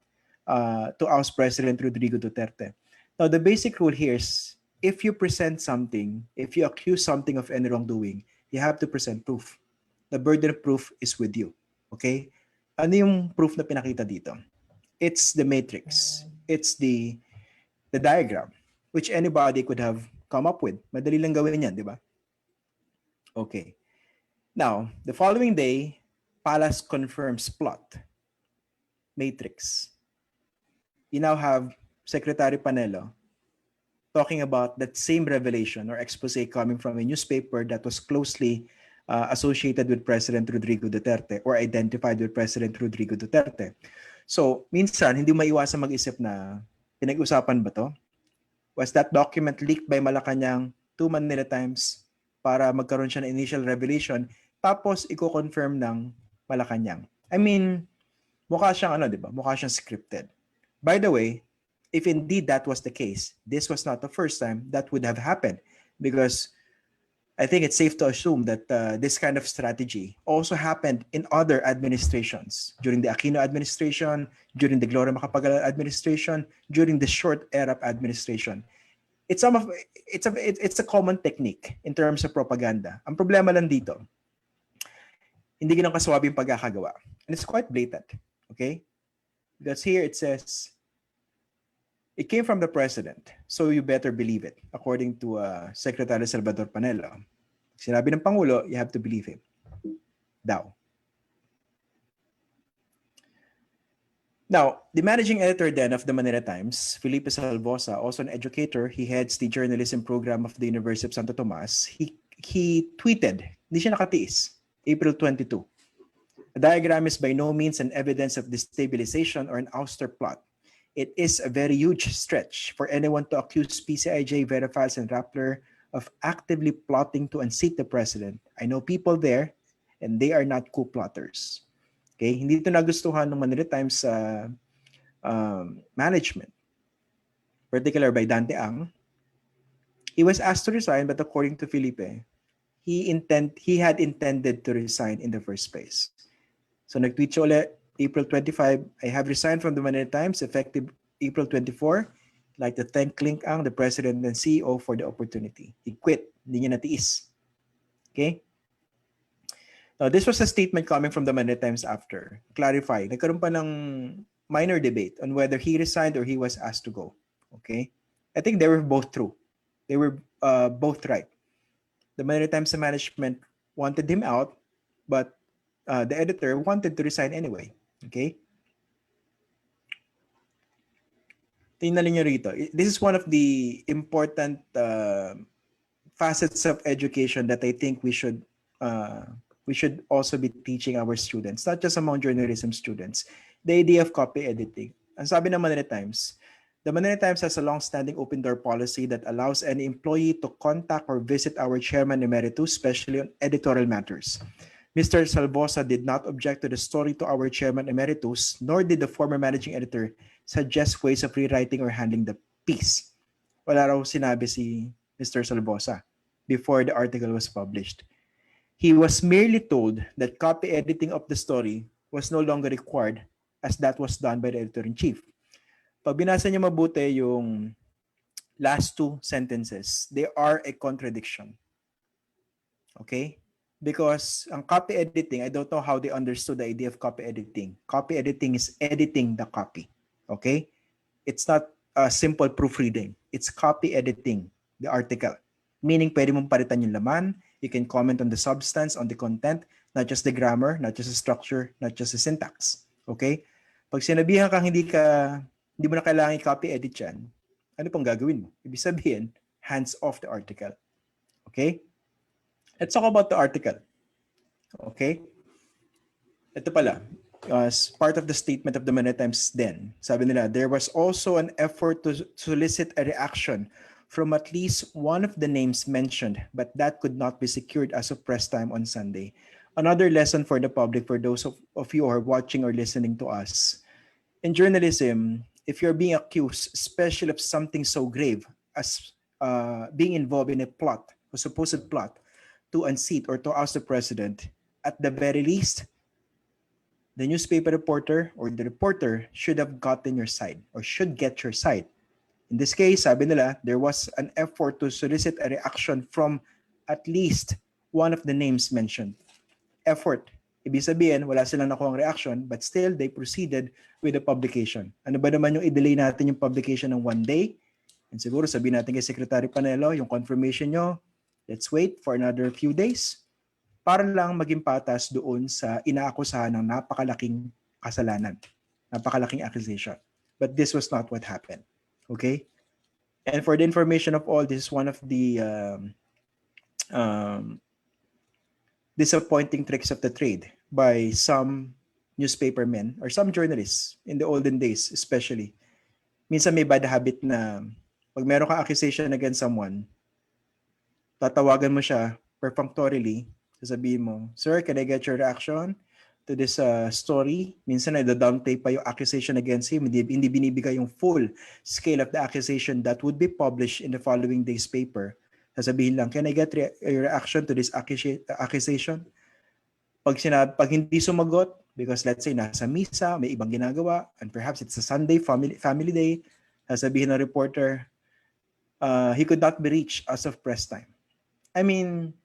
to oust President Rodrigo Duterte. Now, the basic rule here is, if you present something, if you accuse something of any wrongdoing, you have to present proof. The burden of proof is with you. Okay? Ano yung proof na pinakita dito? It's the matrix. It's the diagram, which anybody could have come up with. Madali lang gawin yan, di ba? Okay. Now, the following day, Palace confirms plot. Matrix. You now have Secretary Panelo talking about that same revelation or expose coming from a newspaper that was closely associated with President Rodrigo Duterte or identified with President Rodrigo Duterte. So, minsan, hindi maiwasan mag-isip na pinag-usapan ba to? Was that document leaked by Malacanang to Manila Times para magkaroon siya ng initial revelation tapos i-confirm ng Malacanang? I mean, mukha siyang di ba? Mukha siyang scripted. By the way, if indeed that was the case, this was not the first time that would have happened because I think it's safe to assume that this kind of strategy also happened in other administrations, during the Aquino administration, during the Gloria Macapagal administration, during the short era administration. It's a common technique in terms of propaganda. Ang problema lang dito, hindi ganun kaswabe yung pagkakagawa. And it's quite blatant, okay? Because here it says, it came from the president, so you better believe it, according to Secretary Salvador Panelo. Sinabi ng Pangulo, you have to believe him. Daw. Now, the managing editor then of the Manila Times, Felipe Salvosa, also an educator, he heads the journalism program of the University of Santo Tomas. He tweeted, hindi siya nakatiis, April 22. A diagram is by no means an evidence of destabilization or an ouster plot. It is a very huge stretch for anyone to accuse PCIJ, Verifiles, and Rappler of actively plotting to unseat the president. I know people there, and they are not coup plotters. Okay, hindi ito nagustuhan ng Manila Times management, particular by Dante Ang. He was asked to resign, but according to Felipe, he had intended to resign in the first place. So nag-tweet siya ulit, April 25, I have resigned from the Manila Times effective April 24. I'd like to thank Link Ang, the president and CEO, for the opportunity. He quit. Hindi niya natiis. Okay? Now, this was a statement coming from the Manila Times after. Clarify. Nagkaroon pa ng minor debate on whether he resigned or he was asked to go. Okay? I think they were both true. They were both right. The Manila Times management wanted him out, but the editor wanted to resign anyway. Okay? Tingnan niyo rito. This is one of the important facets of education that I think we should also be teaching our students, not just among journalism students, the idea of copy editing. Ang sabi ng Manila Times, the Manila Times has a long-standing open door policy that allows any employee to contact or visit our chairman emeritus, especially on editorial matters. Mr. Salvosa did not object to the story to our chairman emeritus, nor did the former managing editor suggest ways of rewriting or handling the piece. Wala raw sinabi si Mr. Salvosa before the article was published. He was merely told that copy editing of the story was no longer required as that was done by the editor-in-chief. Pag binasa niyo mabuti yung last two sentences, they are a contradiction. Okay? Because ang copy editing, I don't know how they understood the idea of copy editing. Copy editing is editing the copy. Okay? It's not a simple proofreading. It's copy editing the article. Meaning, pwede mong palitan yung laman. You can comment on the substance, on the content, not just the grammar, not just the structure, not just the syntax. Okay? Pag sinabihan kang hindi mo na kailangan i-copy edit yan, ano pong gagawin mo? Ibig sabihin, hands off the article. Okay? Let's talk about the article. Okay? Ito pala, as part of the statement of the Manila Times then, sabi nila, there was also an effort to solicit a reaction from at least one of the names mentioned, but that could not be secured as of press time on Sunday. Another lesson for the public, for those of you who are watching or listening to us. In journalism, if you're being accused, especially of something so grave as being involved in a plot, a supposed plot, to unseat or to oust the president, at the very least, the newspaper reporter or the reporter should have gotten your side or should get your side. In this case, sabi nila, there was an effort to solicit a reaction from at least one of the names mentioned. Effort. Ibig sabihin, wala silang nakuhang reaction, but still, they proceeded with the publication. Ano ba naman yung i-delay natin yung publication ng 1 day? And siguro sabihin natin kay Secretary Panelo, yung confirmation nyo, let's wait for another few days para lang maging patas doon sa inaakusahan ng napakalaking kasalanan, napakalaking accusation. But this was not what happened. Okay? And for the information of all, this is one of the disappointing tricks of the trade by some newspapermen or some journalists in the olden days especially. Minsan may bad habit na pag meron kang accusation against someone, tatawagan mo siya perfunctorily, sasabihin mo, "Sir, can I get your reaction to this story?" Minsan ay downplay pa yung accusation against him, hindi binibigay yung full scale of the accusation that would be published in the following day's paper. Sasabihin lang, "Can I get your reaction to this accusation?" Pag hindi sumagot, because let's say nasa misa, may ibang ginagawa, and perhaps it's a Sunday family day, sasabihin ng reporter, he could not be reached as of press time. I mean,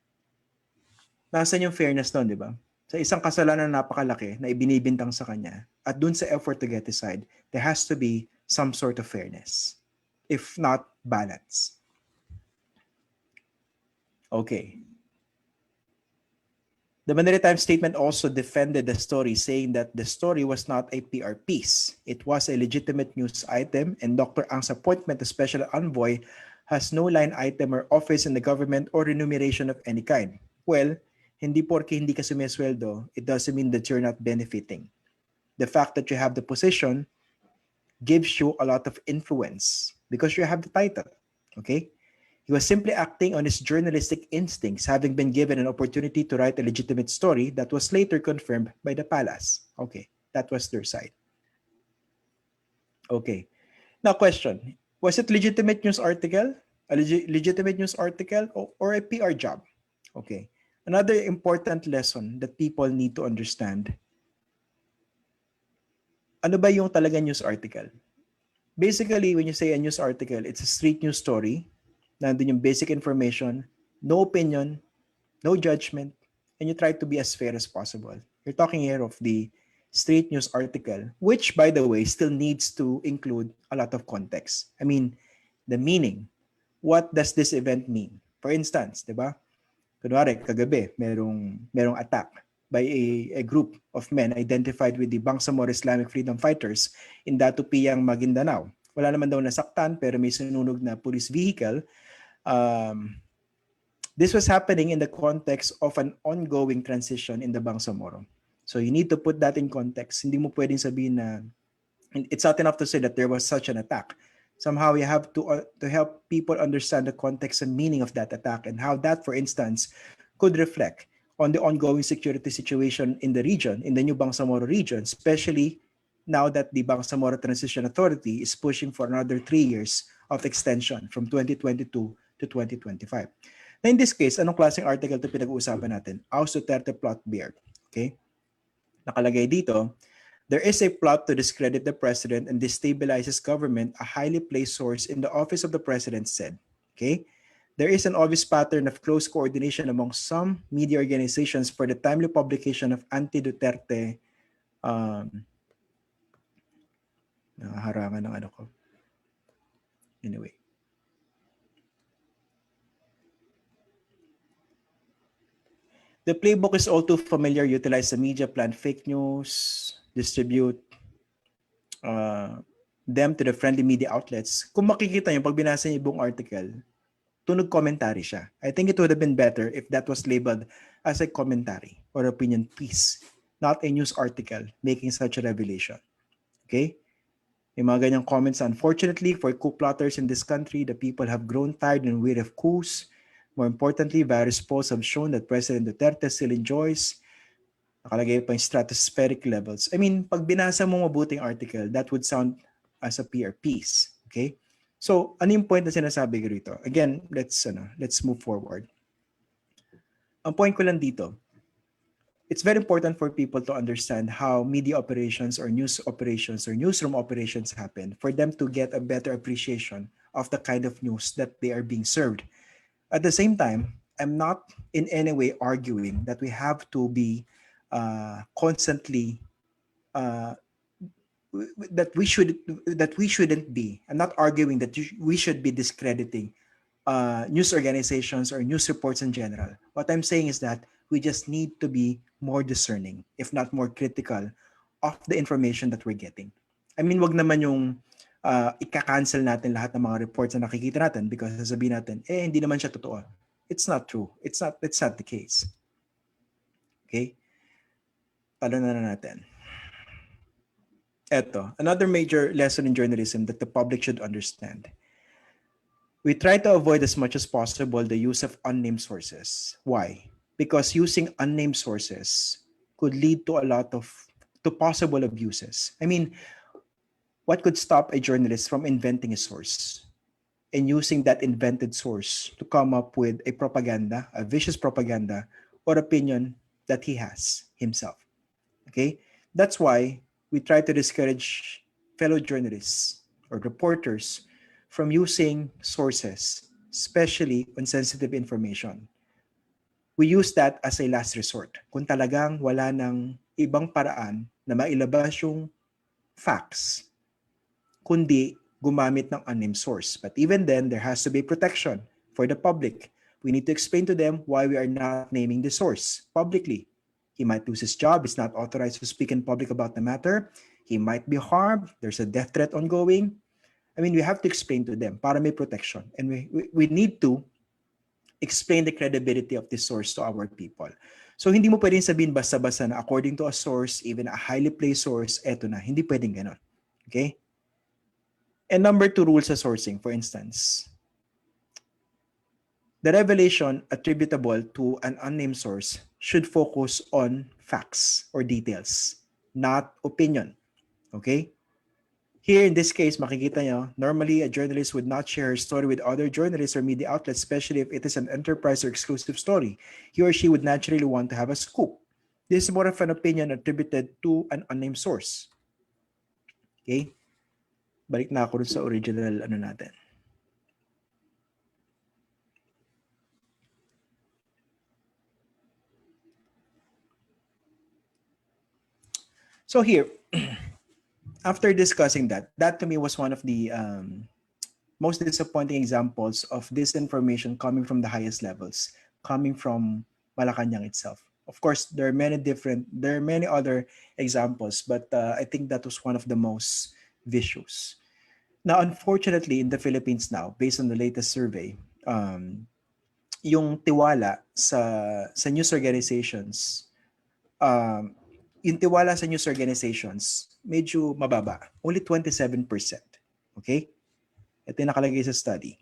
nasan yung fairness doon, di ba? Sa isang kasalanan na napakalaki na ibinibintang sa kanya, at dun sa effort to get his side, there has to be some sort of fairness, if not balance. Okay. The Manila Times statement also defended the story, saying that the story was not a PR piece. It was a legitimate news item, and Dr. Ang's appointment as special envoy has no line item or office in the government or remuneration of any kind. Well, hindi porke hindi ka sumisweldo, it doesn't mean that you're not benefiting. The fact that you have the position gives you a lot of influence because you have the title. Okay? He was simply acting on his journalistic instincts, having been given an opportunity to write a legitimate story that was later confirmed by the palace. Okay, that was their side. Okay. Now, question. Was it legitimate news article? A legitimate news article or a PR job? Okay. Another important lesson that people need to understand. Ano ba yung talaga news article? Basically, when you say a news article, it's a street news story. Nandun yung basic information, no opinion, no judgment, and you try to be as fair as possible. You're talking here of the street news article, which, by the way, still needs to include a lot of context. I mean, the meaning. What does this event mean? For instance, di ba? Kunwari, kagabi, merong attack by a group of men identified with the Bangsamoro Islamic Freedom Fighters in Datupiyang, Maguindanao. Wala naman daw nasaktan, pero may sinunog na police vehicle. This was happening in the context of an ongoing transition in the Bangsamoro. So you need to put that in context. Hindi mo pwedeng sabihin na it's not enough to say that there was such an attack. Somehow you have to help people understand the context and meaning of that attack and how that, for instance, could reflect on the ongoing security situation in the region, in the new Bangsamoro region, especially now that the Bangsamoro Transition Authority is pushing for another 3 years of extension from 2022 to 2025. Now in this case, anong klaseng article ito pinag-uusapan natin? House Duterte plot beard. Okay? Nakalagay dito, there is a plot to discredit the president and destabilize his government, a highly placed source in the office of the president said. Okay? There is an obvious pattern of close coordination among some media organizations for the timely publication of anti-Duterte nakaharangan ng ano ko. Anyway. The playbook is all too familiar. Utilize the media, plant fake news, distribute them to the friendly media outlets, kung makikita nyo, pag binasa nyo yung buong article, tunog commentary siya. I think it would have been better if that was labeled as a commentary or opinion piece, not a news article making such a revelation. Okay? May mga ganyang comments. Unfortunately, for coup plotters in this country, the people have grown tired and weary of coups. More importantly, various polls have shown that President Duterte still enjoys, nakalagay pa yung stratospheric levels. I mean, pag binasa mo mabuting article, that would sound as a PR piece. Okay? So, ano yung point na sinasabi ko rito? Again, let's move forward. Ang point ko lang dito, it's very important for people to understand how media operations or news operations or newsroom operations happen for them to get a better appreciation of the kind of news that they are being served. At the same time, I'm not in any way arguing that we have to be constantly that we shouldn't be. I'm not arguing that we should be discrediting news organizations or news reports in general. What I'm saying is that we just need to be more discerning, if not more critical, of the information that we're getting. I mean, wag naman yung ika-cancel natin lahat ng mga reports na nakikita natin because sasabihin natin, hindi naman siya totoo. It's not true. It's not the case. Okay? Talo na natin. Eto, another major lesson in journalism that the public should understand. We try to avoid as much as possible the use of unnamed sources. Why? Because using unnamed sources could lead to to possible abuses. I mean, what could stop a journalist from inventing a source and using that invented source to come up with a propaganda, a vicious propaganda or opinion that he has himself? Okay? That's why we try to discourage fellow journalists or reporters from using sources, especially on sensitive information. We use that as a last resort. Kung talagang wala ng ibang paraan na mailabas yung facts, kundi gumamit ng unnamed source. But even then, there has to be protection for the public. We need to explain to them why we are not naming the source publicly. He might lose his job. He's not authorized to speak in public about the matter. He might be harmed. There's a death threat ongoing. I mean, we have to explain to them para may protection. And we need to explain the credibility of this source to our people. So, hindi mo pwedeng sabihin basta-basta na according to a source, even a highly placed source, eto na. Hindi pwedeng ganon. Okay? And number 2 rule sa sourcing, for instance. The revelation attributable to an unnamed source should focus on facts or details, not opinion. Okay? Here in this case, makikita nyo, normally a journalist would not share her story with other journalists or media outlets, especially if it is an enterprise or exclusive story. He or she would naturally want to have a scoop. This is more of an opinion attributed to an unnamed source. Okay? Balik na ako sa original natin. So here, after discussing that to me was one of the most disappointing examples of disinformation coming from the highest levels, coming from Malacanang itself. Of course, there are many other examples, but I think that was one of the most vicious. Now, unfortunately, in the Philippines now, based on the latest survey, yung tiwala sa news organizations, medyo mababa. Only 27%. Okay? Ito yung nakalagay sa study.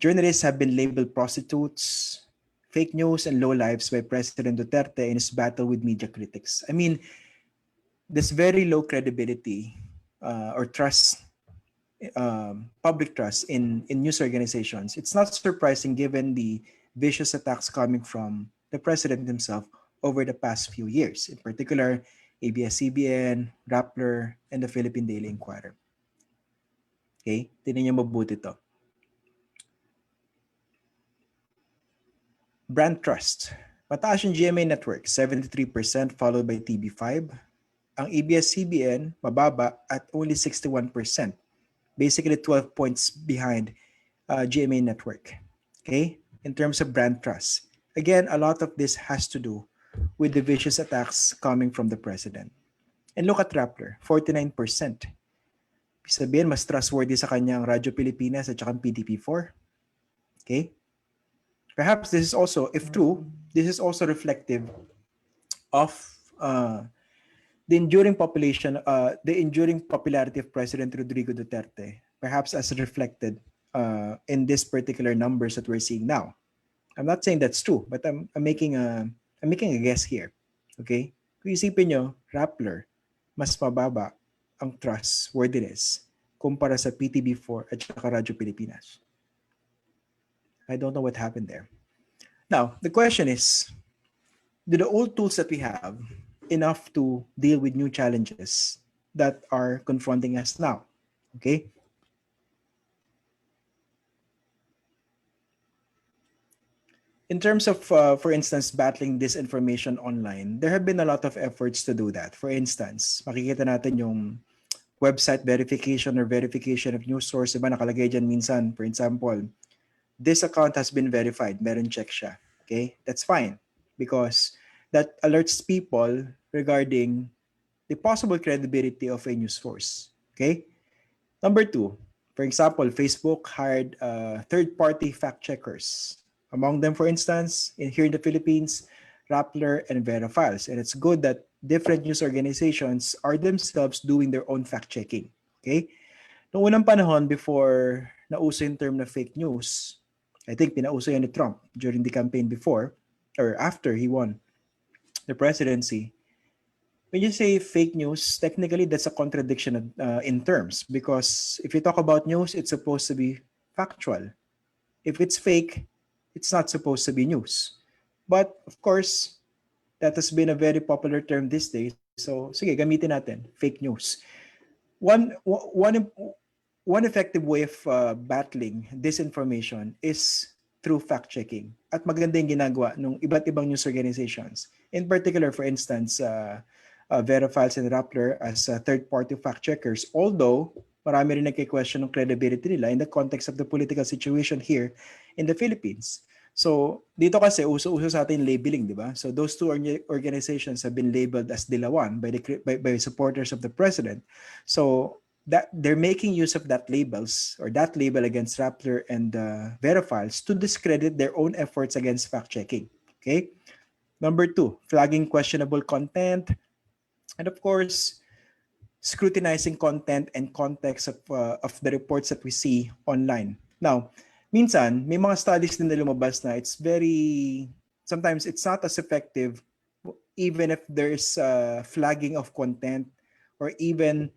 Journalists have been labeled prostitutes, fake news, and lowlifes by President Duterte in his battle with media critics. I mean, this very low credibility or trust, public trust in news organizations, it's not surprising given the vicious attacks coming from the president himself over the past few years, in particular, ABS-CBN, Rappler, and the Philippine Daily Inquirer. Okay? Tingnan niyo mabuti to. Brand trust. Mataas yung GMA network, 73%, followed by TB5. Ang ABS-CBN, mababa at only 61%. Basically 12 points behind GMA network. Okay? In terms of brand trust. Again, a lot of this has to do with the vicious attacks coming from the president. And look at Rappler, 49%. Sabihin, mas trustworthy sa kanyang Radyo Pilipinas at saka PDP4. Okay? Perhaps this is also, if true, this is also reflective of the enduring popularity of President Rodrigo Duterte, perhaps as reflected in this particular numbers that we're seeing now. I'm not saying that's true, but I'm making a guess here. Okay? Kung isipin nyo, Rappler, mas mababa ang trustworthiness kumpara sa PTB4 at saka Radyo Pilipinas. I don't know what happened there. Now, the question is, do the old tools that we have enough to deal with new challenges that are confronting us now? Okay? In terms of, for instance, battling disinformation online, there have been a lot of efforts to do that. For instance, makikita natin yung website verification or verification of news source. Diba nakalagay dyan minsan, for example, this account has been verified. Meron check siya. Okay? That's fine because that alerts people regarding the possible credibility of a news source. Okay? Number two, for example, Facebook hired third-party fact checkers. Among them, for instance, here in the Philippines, Rappler and Verifiles. And it's good that different news organizations are themselves doing their own fact-checking. Okay? Noong unang panahon, before nauso yung term na fake news, I think pinauso yan ni Trump during the campaign before or after he won the presidency. When you say fake news, technically that's a contradiction in terms because if you talk about news, it's supposed to be factual. If it's fake, it's not supposed to be news. But of course, that has been a very popular term these days. So sige, gamitin natin, fake news. One effective way of battling disinformation is through fact-checking. At maganda yung ginagawa ng iba't ibang news organizations. In particular, for instance, Verifiles and Rappler as third-party fact-checkers. Although, marami rin nagki-question ng credibility nila in the context of the political situation here in the Philippines. So, dito kasi uso-uso sa atin labeling, di ba? So, those two organizations have been labeled as dilawan by supporters of the president. So, that they're making use of that labels or that label against Rappler and Verifiles to discredit their own efforts against fact-checking. Okay? Number two, flagging questionable content. And of course, scrutinizing content and context of the reports that we see online. Now, minsan, may mga studies din na lumabas na sometimes it's not as effective even if there's flagging of content or even,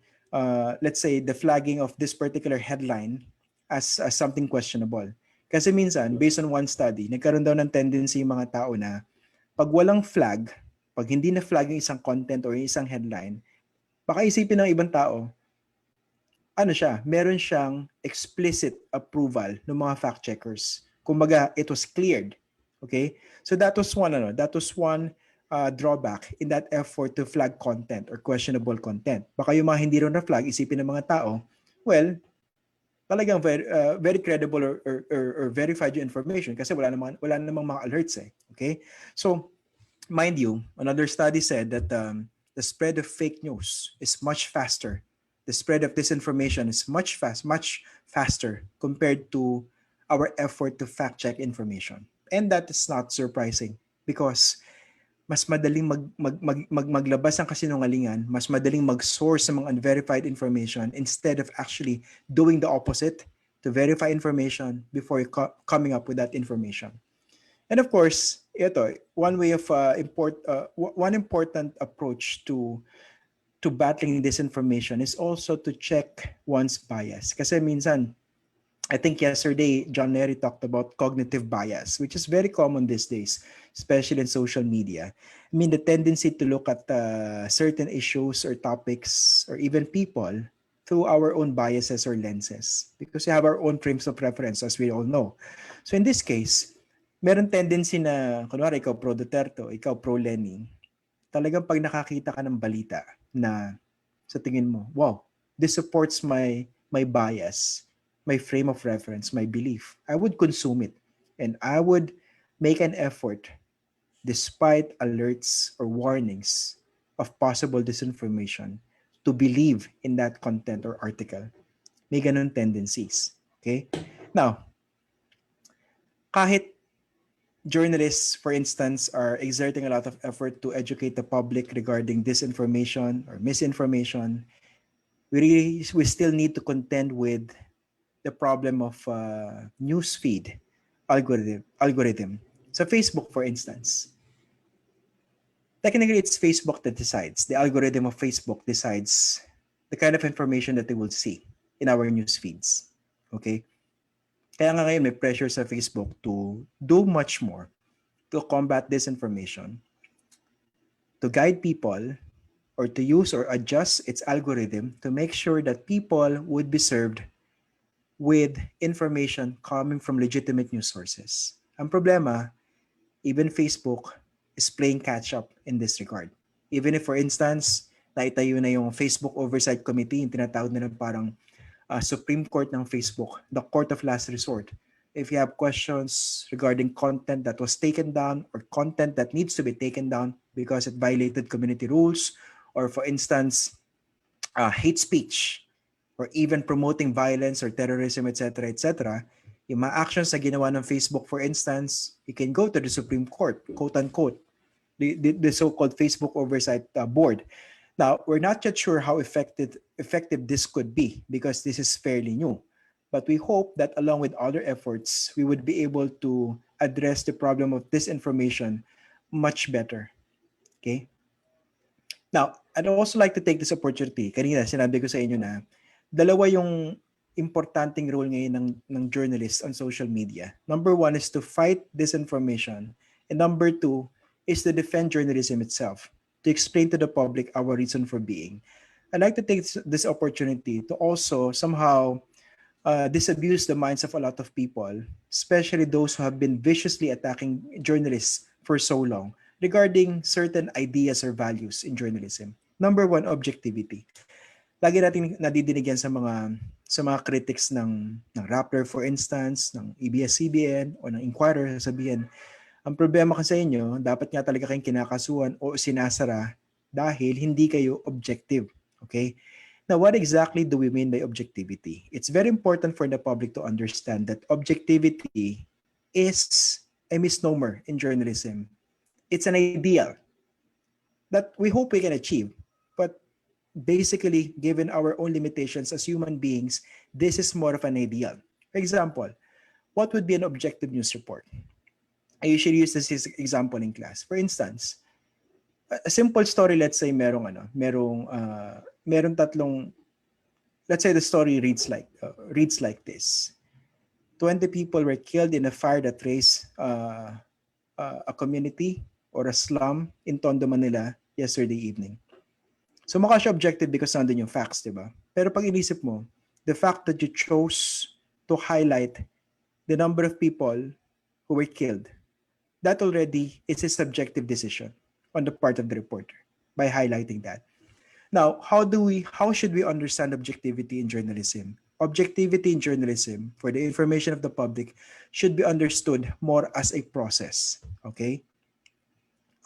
let's say, the flagging of this particular headline as something questionable. Kasi minsan, based on one study, nagkaroon daw ng tendency yung mga tao na pag walang flag, pag hindi na flag yung isang content or yung isang headline, baka isipin ng ibang tao, meron siyang explicit approval ng mga fact checkers. Kumbaga, it was cleared. Okay? So that was one drawback in that effort to flag content or questionable content. Baka yung mga hindi rin na flag, isipin ng mga tao, well, talagang very credible or verified yung information kasi wala namang mga alerts eh. Okay? So, mind you, another study said that the spread of fake news is much faster. The spread of disinformation is much faster compared to our effort to fact check information. And that is not surprising because mas madaling maglabas ng kasinungalingan, mas madaling mag-source ng mga unverified information instead of actually doing the opposite to verify information before coming up with that information. And of course, one important approach to battling disinformation is also to check one's bias. Kasi minsan, I think yesterday, John Nery talked about cognitive bias, which is very common these days, especially in social media. I mean, the tendency to look at certain issues or topics or even people through our own biases or lenses because we have our own frames of reference, as we all know. So in this case, meron tendency na, kunwari, ikaw pro Duterte, ikaw pro Lenny, talagang pag nakakita ka ng balita na sa tingin mo, wow, this supports my bias, my frame of reference, my belief, I would consume it. And I would make an effort despite alerts or warnings of possible disinformation to believe in that content or article. may ganun tendencies. Okay? Now, kahit journalists, for instance, are exerting a lot of effort to educate the public regarding disinformation or misinformation, we still need to contend with the problem of newsfeed algorithm. So Facebook, for instance, technically it's Facebook that decides. The algorithm of Facebook decides the kind of information that they will see in our news feeds. Okay? Kaya nga ngayon may pressure sa Facebook to do much more to combat disinformation, to guide people, or to use or adjust its algorithm to make sure that people would be served with information coming from legitimate news sources. Ang problema, even Facebook is playing catch up in this regard. Even if, for instance, naitayo na yung Facebook Oversight Committee, yung tinatawag na parang Supreme Court ng Facebook, the court of last resort. If you have questions regarding content that was taken down or content that needs to be taken down because it violated community rules, or for instance, hate speech, or even promoting violence or terrorism, etc., etc., yung mga actions na ginawa ng Facebook, for instance, you can go to the Supreme Court, quote-unquote, the so-called Facebook Oversight Board. Now, we're not yet sure how effective this could be because this is fairly new. But we hope that along with other efforts, we would be able to address the problem of disinformation much better. Okay? Now, I'd also like to take this opportunity. Kanina, sinabi ko sa inyo na dalawa yung importanteng role ngayon ng journalists on social media. Number one is to fight disinformation. And number two is to defend journalism itself, to explain to the public our reason for being. I'd like to take this opportunity to also somehow disabuse the minds of a lot of people, especially those who have been viciously attacking journalists for so long regarding certain ideas or values in journalism. Number one, objectivity. Lagi natin nadidinig yan sa mga critics ng Rappler, for instance, ng ABS-CBN o ng Inquirer, sabihin, ang problema kasi sa inyo, dapat nga talaga kayong kinakasuhan o sinasara dahil hindi kayo objective. Okay? Now, what exactly do we mean by objectivity? It's very important for the public to understand that objectivity is a misnomer in journalism. It's an ideal that we hope we can achieve. But basically, given our own limitations as human beings, this is more of an ideal. For example, what would be an objective news report? I usually use this as an example in class. For instance, a simple story, let's say merong tatlong, let's say the story reads like this. 20 people were killed in a fire that razed a community or a slum in Tondo, Manila yesterday evening. So mukha siya objective because nandun yung facts, di ba? Pero pag inisip mo, the fact that you chose to highlight the number of people who were killed, that already is a subjective decision on the part of the reporter by highlighting that. Now, how should we understand objectivity in journalism? Objectivity in journalism, for the information of the public, should be understood more as a process. Okay?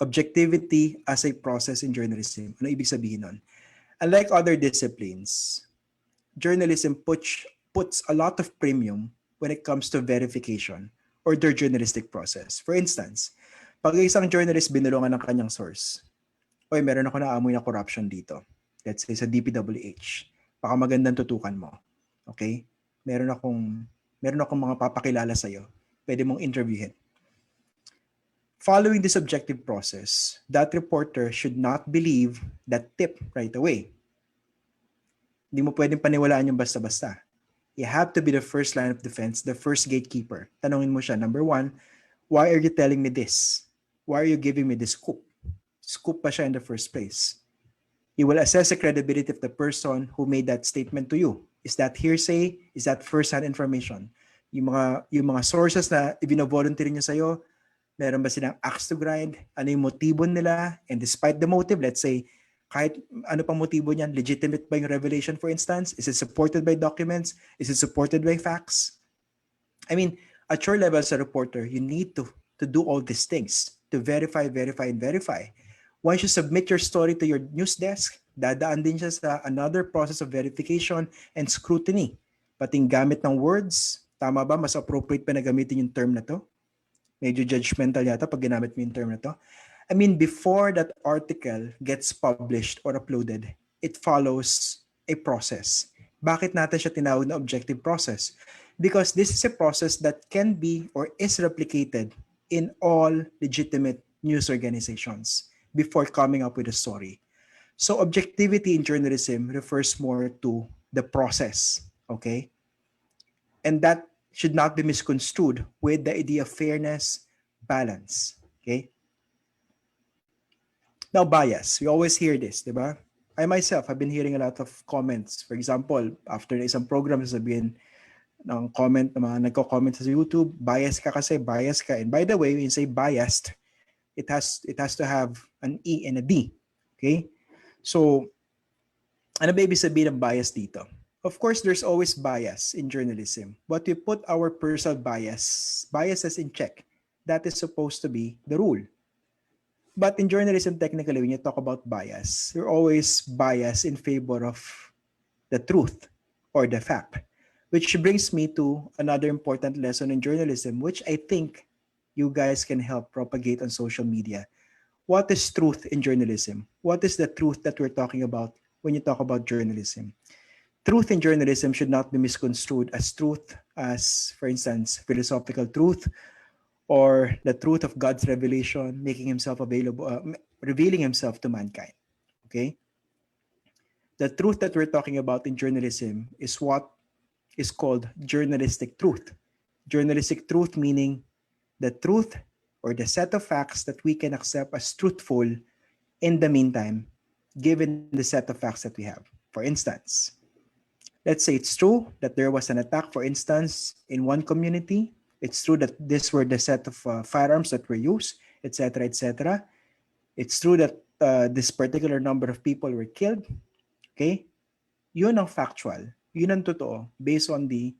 Objectivity as a process in journalism. Ano ibig sabihin nun? Unlike other disciplines, journalism puts a lot of premium when it comes to verification or their journalistic process. For instance, pag isang journalist binulungan ng kanyang source, oy, meron ako naamoy na corruption dito. Let's say sa DPWH. Baka magandang tutukan mo. Okay? Meron akong mga papakilala sa'yo. Pwede mong interviewin. Following this objective process, that reporter should not believe that tip right away. Hindi mo pwedeng paniwalaan yung basta-basta. You have to be the first line of defense, the first gatekeeper. Tanungin mo siya, number one, why are you telling me this? Why are you giving me this scoop? Scoop pa siya in the first place. You will assess the credibility of the person who made that statement to you. Is that hearsay? Is that first-hand information? Yung mga sources na ibino-volunteer niya sa'yo, meron ba silang axe to grind? Ano yung motibo nila? And despite the motive, let's say, kahit ano pang motibo niyan, legitimate ba yung revelation, for instance? Is it supported by documents? Is it supported by facts? I mean, at your level as a reporter, you need to do all these things, to verify. Once you submit your story to your news desk, dadaan din siya sa another process of verification and scrutiny. Pating gamit ng words, tama ba? Mas appropriate pa na gamitin yung term na to? Medyo judgmental yata pag ginamit mo yung term na to. I mean, before that article gets published or uploaded, it follows a process. Bakit natin siya tinawag na objective process? Because this is a process that can be or is replicated in all legitimate news organizations before coming up with a story. So objectivity in journalism refers more to the process, okay? And that should not be misconstrued with the idea of fairness, balance, okay? Now, bias. We always hear this, di ba? I myself have been hearing a lot of comments. For example, after na isang program, sasabihin ng comment, ng mga nagko-comment sa YouTube, bias ka kasi, bias ka. And by the way, when you say biased, it has to have an E and a D. Okay? So, ano ba ibig sabihin ng bias dito? Of course, there's always bias in journalism. But we put our personal biases in check. That is supposed to be the rule. But in journalism, technically, when you talk about bias, you're always biased in favor of the truth or the fact. Which brings me to another important lesson in journalism, which I think you guys can help propagate on social media. What is truth in journalism? What is the truth that we're talking about when you talk about journalism? Truth in journalism should not be misconstrued as truth, as, for instance, philosophical truth, or the truth of God's revelation, making himself available, revealing himself to mankind. Okay? The truth that we're talking about in journalism is what is called journalistic truth. Journalistic truth meaning the truth or the set of facts that we can accept as truthful in the meantime, given the set of facts that we have. For instance, let's say it's true that there was an attack, for instance, in one community. It's true that these were the set of firearms that were used, etc., etc. It's true that this particular number of people were killed. Okay? Yun ang factual. Yun ang totoo based on the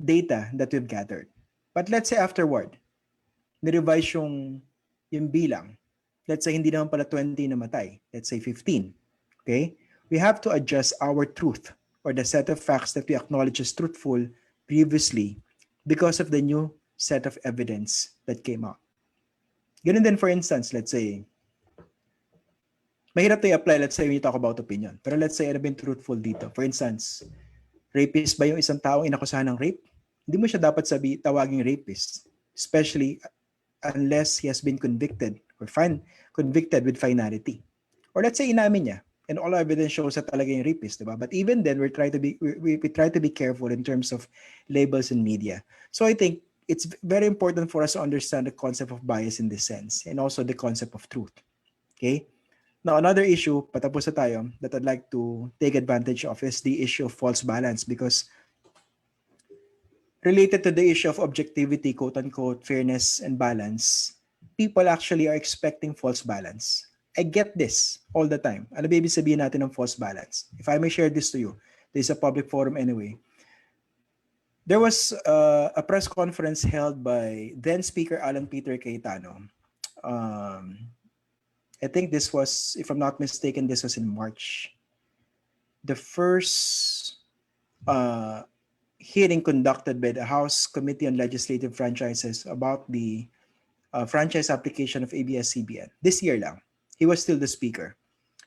data that we've gathered. But let's say afterward, nirevise yung bilang. Let's say hindi naman pala 20 namatay. Let's say 15. Okay? We have to adjust our truth or the set of facts that we acknowledge as truthful previously because of the new set of evidence that came out. Ganun din, for instance, let's say, mahirap to i-apply, let's say, when you talk about opinion. Pero let's say, ano ba yung truthful dito? For instance, rapist ba yung isang taong inakusahan ng rape? Hindi mo siya dapat tawaging rapist, especially unless he has been convicted or convicted with finality. Or let's say, inamin niya, and all evidence shows that talaga yung rapist, diba? But even then, we try to be careful in terms of labels in media. So I think it's very important for us to understand the concept of bias in this sense, and also the concept of truth. Okay? Now, another issue, patapos na tayo, that I'd like to take advantage of is the issue of false balance, because related to the issue of objectivity, quote-unquote, fairness and balance, people actually are expecting false balance. I get this all the time. Ano ba ibig sabihin natin ng false balance? If I may share this to you, this is a public forum anyway. There was a press conference held by then Speaker Alan Peter Cayetano. I think this was, if I'm not mistaken, this was in March. The first hearing conducted by the House Committee on Legislative Franchises about the franchise application of ABS-CBN. This year lang. He was still the speaker.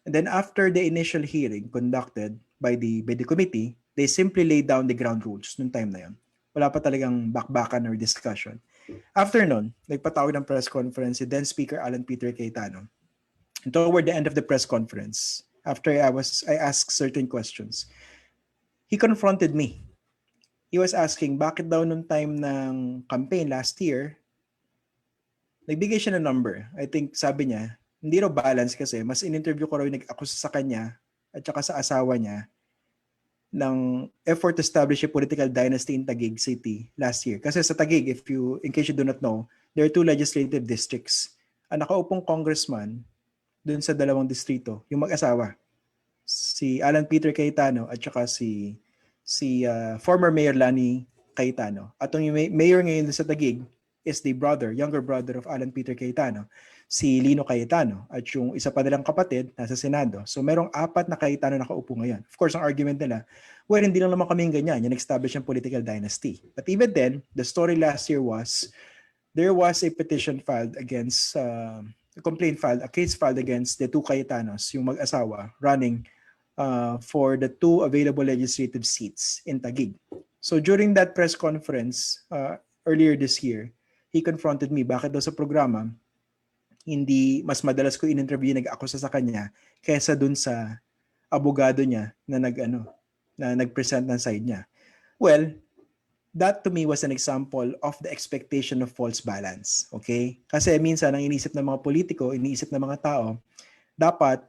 And then after the initial hearing conducted by the committee, they simply laid down the ground rules nung time na yun. Wala pa talagang bakbakan or discussion. After nun, nagpatawag ng press conference si then Speaker Alan Peter Cayetano. And toward the end of the press conference, after I asked certain questions, he confronted me. He was asking, bakit daw nung time ng campaign last year, nagbigay siya ng number. I think sabi niya, hindi raw balance kasi mas in-interview ko raw yung nag-akusa sa kanya at saka sa asawa niya ng effort to establish a political dynasty in Taguig City last year. Kasi sa Taguig, in case you do not know, there are two legislative districts. Ang nakaupong congressman dun sa dalawang distrito, yung mag-asawa, si Alan Peter Cayetano at saka si former Mayor Lani Cayetano. At yung mayor ngayon sa Taguig is the younger brother of Alan Peter Cayetano. si Lino Cayetano at yung isa pa nilang kapatid nasa Senado. So merong 4 na Cayetano nakaupo ngayon. Of course, ang argument nila, well, hindi lang naman kaming ganyan, yung establish ng political dynasty. But even then, the story last year was, there was a petition filed against, a case filed against the 2 Cayetanos, yung mag-asawa, running for the 2 available legislative seats in Taguig. So during that press conference earlier this year, he confronted me, bakit daw sa programa, hindi mas madalas ko in-interview nag-akusa sa kanya kaysa dun sa abogado niya na nag-present ng side niya. Well, that to me was an example of the expectation of false balance. Okay? Kasi minsan ang iniisip ng mga politiko, iniisip ng mga tao, dapat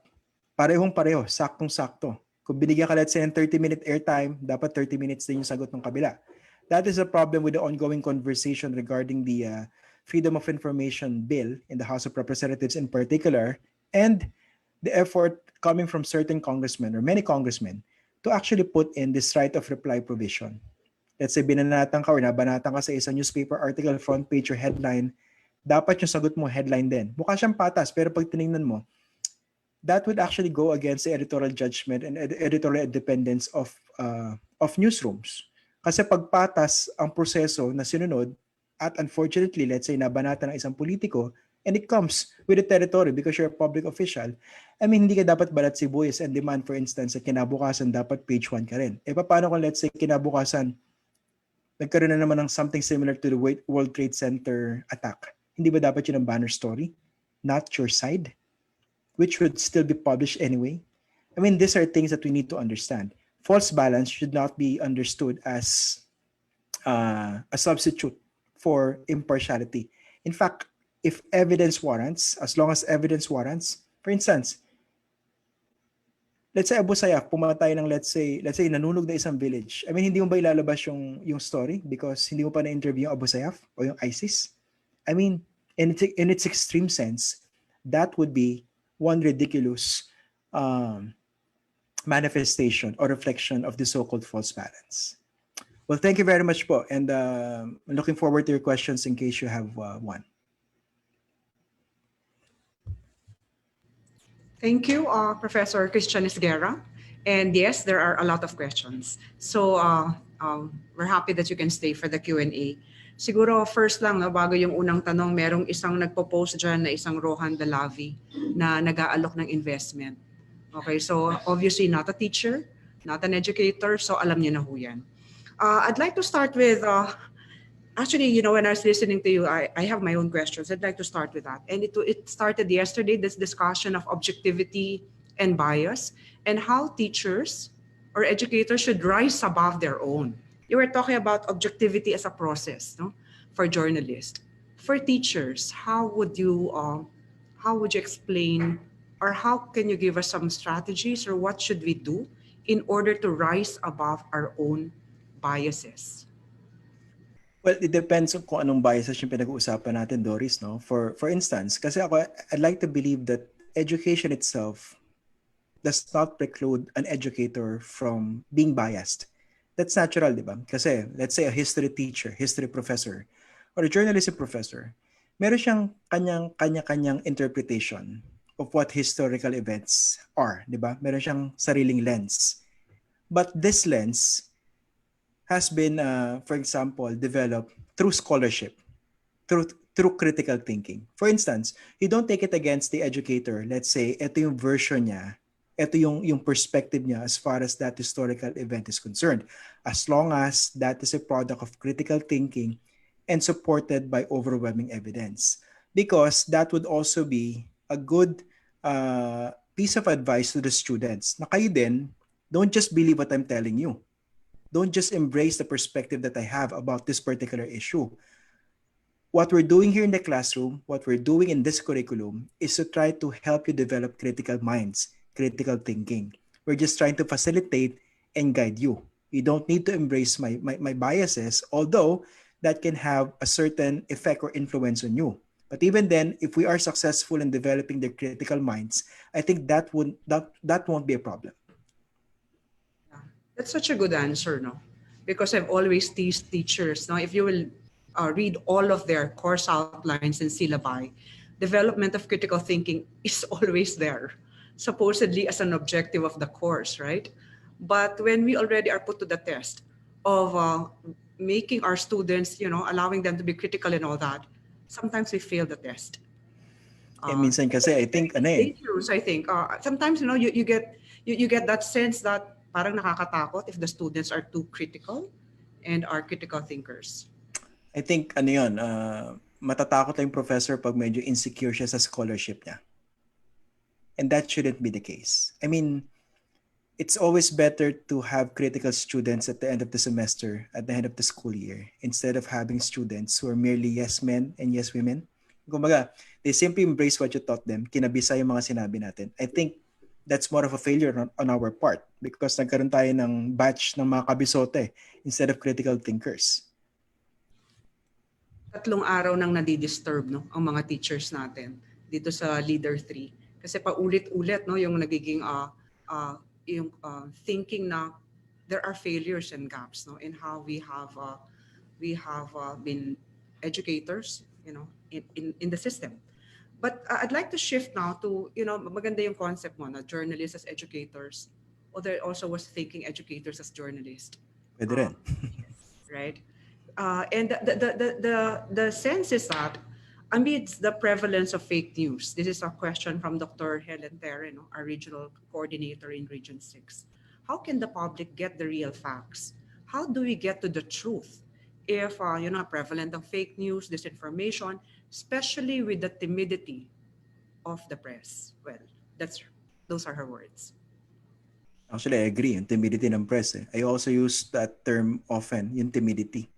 parehong-pareho, saktong-sakto. Kung binigyan ka let's say ng 30-minute airtime, dapat 30 minutes din yung sagot ng kabila. That is a problem with the ongoing conversation regarding the Freedom of Information Bill in the House of Representatives in particular, and the effort coming from certain congressmen or many congressmen to actually put in this right of reply provision. Let's say binanatan ka or nabanatan ka sa isang newspaper article, front page or headline, dapat yung sagot mo headline din. Mukha siyang patas, pero pag tinignan mo, that would actually go against the editorial judgment and editorial independence of newsrooms. Kasi pag patas ang proseso na sinunod, at unfortunately, let's say nabanata ng isang politiko, and it comes with the territory because you're a public official, I mean, hindi ka dapat balat sibuyas and demand, for instance, sa kinabukasan dapat page 1 ka rin. E paano kung let's say kinabukasan, nagkaroon na naman ng something similar to the World Trade Center attack? Hindi ba dapat yun ang banner story? Not your side? Which would still be published anyway? I mean, these are things that we need to understand. False balance should not be understood as a substitute for impartiality. In fact, if evidence warrants, as long as evidence warrants, for instance, let's say Abu Sayyaf, pumatay ng let's say nanunog na isang village. I mean, hindi mo ba ilalabas yung story because hindi mo pa na-interview yung Abu Sayyaf o yung ISIS? I mean, in its extreme sense, that would be one ridiculous manifestation or reflection of the so-called false balance. Well, thank you very much po, and I'm looking forward to your questions in case you have one. Thank you, Professor Christian Esguerra. And yes, there are a lot of questions. So we're happy that you can stay for the Q&A. Siguro first lang, bago yung unang tanong, merong isang nagpo-post dyan na isang Rohan Dalavi na nag-aalok ng investment. Okay, so obviously not a teacher, not an educator, so alam niyo na ho yan. I'd like to start with, actually, you know, when I was listening to you, I have my own questions. I'd like to start with that. And it started yesterday, this discussion of objectivity and bias and how teachers or educators should rise above their own. You were talking about objectivity as a process, no, for journalists. For teachers, how would you explain, or how can you give us some strategies, or what should we do in order to rise above our own biases? Well, it depends on kung anong biases yung pinag-uusapan natin, Doris, no? For instance, kasi ako, I'd like to believe that education itself does not preclude an educator from being biased. That's natural, di ba? Kasi, let's say a history teacher, history professor, or a journalism professor, meron siyang kanya-kanyang interpretation of what historical events are, di ba? Meron siyang sariling lens. But this lens has been, for example, developed through scholarship, through critical thinking. For instance, you don't take it against the educator. Let's say, ito yung version niya, ito yung perspective niya as far as that historical event is concerned. As long as that is a product of critical thinking and supported by overwhelming evidence. Because that would also be a good piece of advice to the students. Na kayo din, don't just believe what I'm telling you. Don't just embrace the perspective that I have about this particular issue. What we're doing here in the classroom, what we're doing in this curriculum, is to try to help you develop critical minds, critical thinking. We're just trying to facilitate and guide you. You don't need to embrace my biases, although that can have a certain effect or influence on you. But even then, if we are successful in developing their critical minds, I think that won't be a problem. That's such a good answer, no? Because I've always teased teachers, no? If you will read all of their course outlines and syllabi, development of critical thinking is always there, supposedly as an objective of the course, right? But when we already are put to the test of making our students, allowing them to be critical and all that, sometimes we fail the test. Minsan kasi I think It's dangerous, I think. Sometimes, you get that sense that parang nakakatakot if the students are too critical and are critical thinkers. I think yun, matatakot lang yung professor pag medyo insecure siya sa scholarship niya. And that shouldn't be the case. I mean, it's always better to have critical students at the end of the semester, at the end of the school year, instead of having students who are merely yes men and yes women. Kumbaga, they simply embrace what you taught them, kinabisa yung mga sinabi natin. I think that's more of a failure on our part because nagkaroon tayo ng batch ng mga kabisote instead of critical thinkers. 3 araw nang nadi-disturb, no, ang mga teachers natin dito sa LIDER 3. Kasi paulit-ulit, no, yung nagiging thinking na there are failures and gaps, no, in how we have been educators, in the system. But I'd like to shift now to, maganda yung concept mo na journalists as educators, or there also was thinking educators as journalists. Pwede rin. Right? And the sense is that amidst the prevalence of fake news, this is a question from Dr. Helen Terre, our regional coordinator in Region 6. How can the public get the real facts? How do we get to the truth if prevalent of fake news, disinformation, especially with the timidity of the press? Well, those are her words. Actually, I agree, yung timidity ng press. I also use that term often, yung timidity.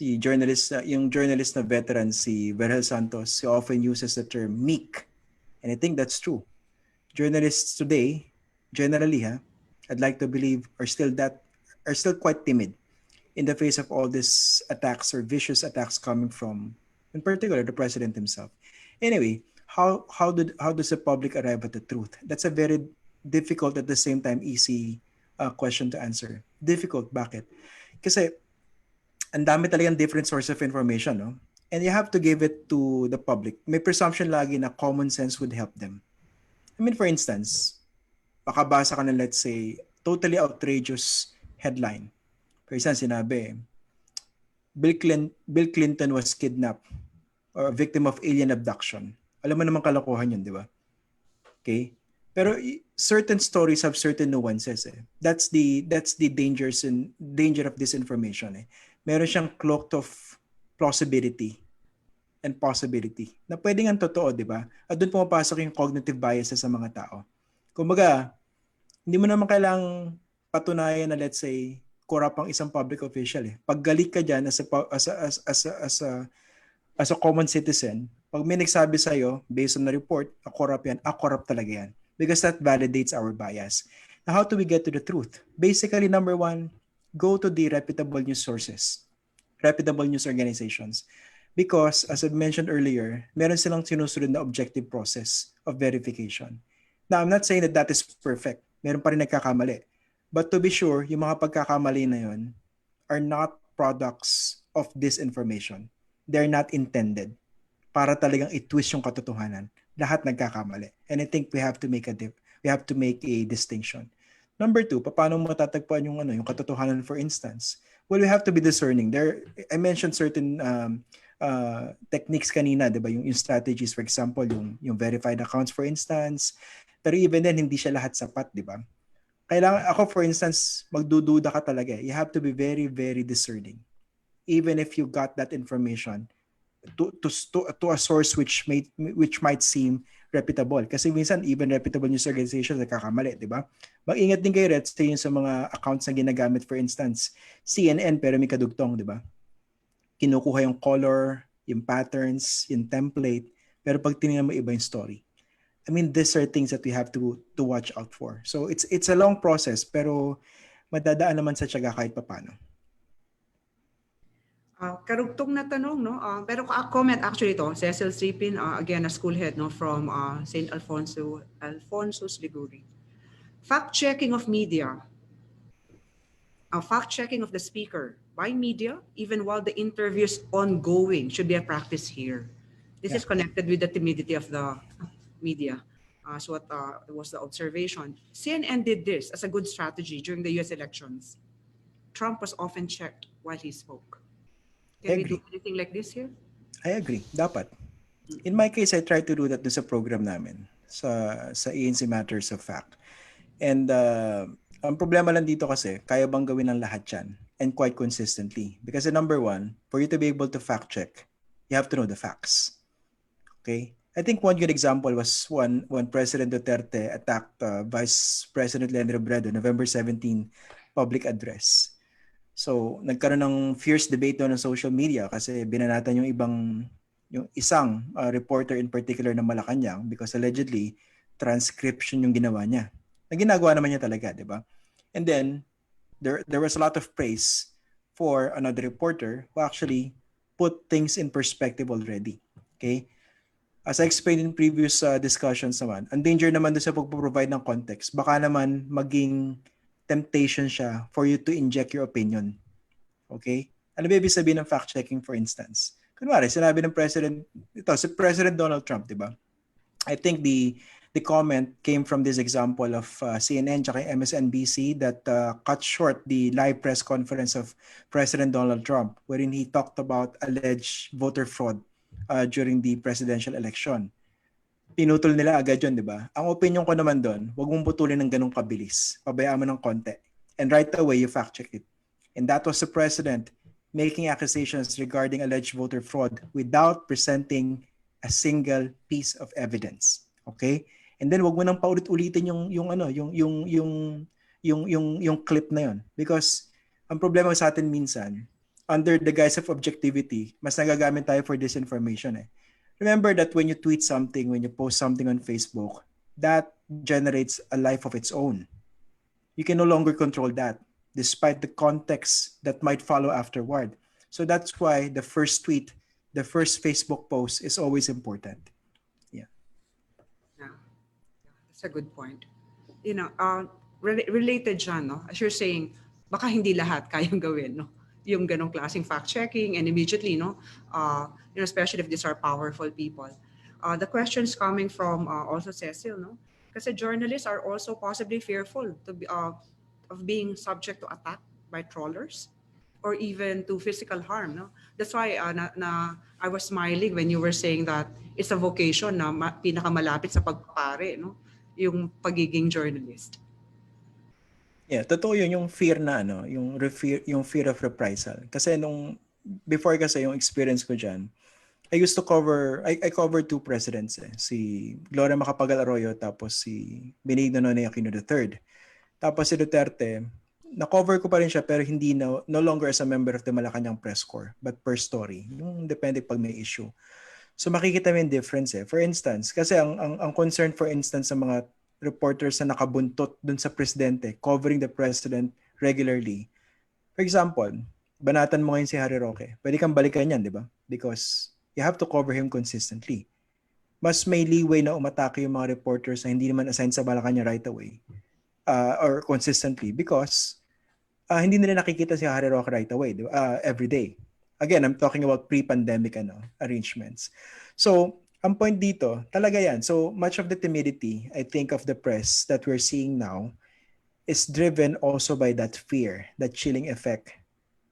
Yung journalist na veteran, si Verhel Santos, he often uses the term meek. And I think that's true. Journalists today, generally, I'd like to believe, are still quite timid in the face of all these attacks or vicious attacks coming from, in particular, the president himself. Anyway, how does the public arrive at the truth? That's a very difficult at the same time easy question to answer. Difficult, bakit? Kasi ang dami talagang different source of information, no? And you have to give it to the public. May presumption lagi na common sense would help them. I mean, for instance, makabasa ka ng, let's say, totally outrageous headline. For instance, sinabi, Bill Clinton was kidnapped or a victim of alien abduction. Alam mo naman kalokohan yun, di ba? Okay? Pero certain stories have certain nuances. That's the danger of disinformation. Meron siyang cloak of plausibility and possibility na pwedeng ang totoo, di ba? At doon pumapasok yung cognitive biases sa mga tao. Kumbaga, hindi mo naman kailangang patunayan na, let's say, corrupt ang isang public official. Pag galit ka dyan as a common citizen, pag may nagsabi sa'yo, based on the report, corrupt yan, corrupt talaga yan. Because that validates our bias. Now, how do we get to the truth? Basically, number one, go to the reputable news sources, reputable news organizations. Because, as I mentioned earlier, meron silang sinusunod na objective process of verification. Now, I'm not saying that is perfect. Meron pa rin nagkakamali. But to be sure, yung mga pagkakamali na yun are not products of disinformation. They're not intended para talagang i-twist yung katotohanan. Lahat nagkakamali. And I think we have to make a distinction. Number two, paano mo matatagpuan yung katotohanan, for instance? Well, we have to be discerning. I mentioned certain techniques kanina, di ba? Yung strategies, for example, yung verified accounts, for instance. Pero even then, hindi siya lahat sapat, di ba? Kailangan, ako, for instance, magdududa ka talaga. You have to be very, very discerning. Even if you got that information to a source which might seem reputable. Kasi minsan, even reputable news organizations nagkakamali, di ba? Mag-ingat din kayo, let's say, sa mga accounts na ginagamit, for instance, CNN, pero may kadugtong, di ba? Kinukuha yung color, yung patterns, yung template, pero pag tinignan mo, iba yung story. I mean, these are things that we have to watch out for. So, it's a long process, pero madadaan naman sa tiyaga kahit papano. Karugtong na tanong, no? Pero comment actually to, Cecil Sipin, again, a school head, no, from St. Alfonso's Liguri. Fact-checking of media, fact-checking of the speaker by media, even while the interview is ongoing, should be a practice here. This Yeah. is connected with the timidity of the media. As what was the observation. CNN did this as a good strategy during the US elections. Trump was often checked while he spoke. I Can we do agree. anything like this here? I agree. Dapat. In my case, I try to do that sa program namin sa ANC Matters of Fact. And ang problema lang dito kasi, kaya bang gawin ng lahat yan and quite consistently? Because number one, for you to be able to fact check, you have to know the facts. Okay? I think one good example was when President Duterte attacked Vice President Lenin Robredo, November 17 public address. So, nagkaroon ng fierce debate doon ng social media kasi binanatan yung isang reporter in particular ng Malacanang because allegedly transcription yung ginawa niya. Na ginagawa naman niya talaga, di ba? And then there was a lot of praise for another reporter who actually put things in perspective already. Okay? As I explained in previous discussions naman, ang danger naman doon sa pag-provide ng context, baka naman maging temptation siya for you to inject your opinion. Okay? Ano ba ibig sabihin ng fact-checking for instance? Kunwari, sinabi ng si President Donald Trump, di ba? I think the comment came from this example of CNN at MSNBC that cut short the live press conference of President Donald Trump wherein he talked about alleged voter fraud during the presidential election. Pinutol nila agad yun, di ba? Ang opinion ko naman doon, wag mong putulin ng ganong kabilis. Pabayaan mo ng konti. And right away, you fact-check it. And that was the president making accusations regarding alleged voter fraud without presenting a single piece of evidence. Okay? And then wag mo nang paulit-ulitin yung clip na yun. Because ang problema sa atin minsan, under the guise of objectivity, mas nagagamit tayo for disinformation eh. Remember that when you tweet something, when you post something on Facebook, that generates a life of its own. You can no longer control that, despite the context that might follow afterward. So that's why the first tweet, the first Facebook post is always important. Yeah, that's a good point. You know, related dyan, no? As you're saying, baka hindi lahat kayang gawin, no? Yung ganong klaseng fact-checking and immediately, no? Especially if these are powerful people. The questions coming from also Cecil, no? Kasi journalists are also possibly fearful to be, of being subject to attack by trollers or even to physical harm, no? That's why I was smiling when you were saying that it's a vocation na pinakamalapit sa pagpapare, no? Yung pagiging journalist. Yeah, totoo yun, yung fear na yung fear of reprisal. Kasi before kasi yung experience ko dyan, I used to cover, I covered two presidents eh. Si Gloria Macapagal Arroyo tapos si Benigno Nonoy Aquino III. Tapos si Duterte, na-cover ko pa rin siya pero hindi no longer as a member of the Malacanang Press Corps but per story. Yung depende pag may issue. So makikita mo yung difference eh. For instance, kasi ang concern for instance sa mga reporters na nakabuntot dun sa presidente, covering the president regularly. For example, banatan mo ngayon si Harry Roque. Pwede kang balikan yan, di ba? Because you have to cover him consistently. Mas may leeway na umatake yung mga reporters na hindi naman assigned sa Malacanang right away or consistently because hindi nila nakikita si Harry Roque right away, every day. Again, I'm talking about pre-pandemic arrangements. So, ang point dito, talaga yan. So, much of the timidity, I think, of the press that we're seeing now is driven also by that fear, that chilling effect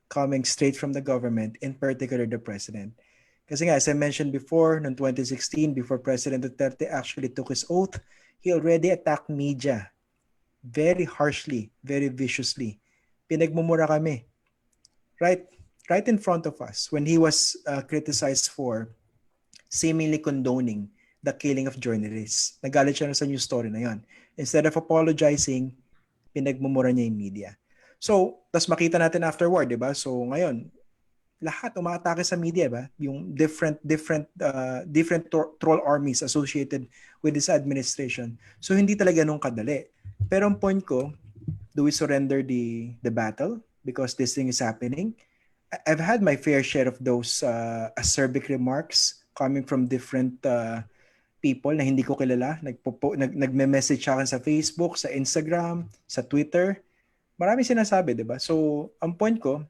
coming straight from the government, in particular the president. Kasi nga, as I mentioned before, noong 2016, before President Duterte actually took his oath, he already attacked media very harshly, very viciously. Pinagmumura kami. Right in front of us when he was criticized for seemingly condoning the killing of journalists. Nagalit siya sa news story na yon. Instead of apologizing, pinagmumura niya yung media. So, tas makita natin afterward, di ba? So, ngayon, lahat umaatake sa media, ba? Yung different troll armies associated with this administration. So, hindi talaga nung kadali. Pero ang point ko, do we surrender the battle because this thing is happening? I've had my fair share of those acerbic remarks coming from different people na hindi ko kilala. Nagme-message sa akin sa Facebook, sa Instagram, sa Twitter. Marami sinasabi, di ba? So, ang point ko,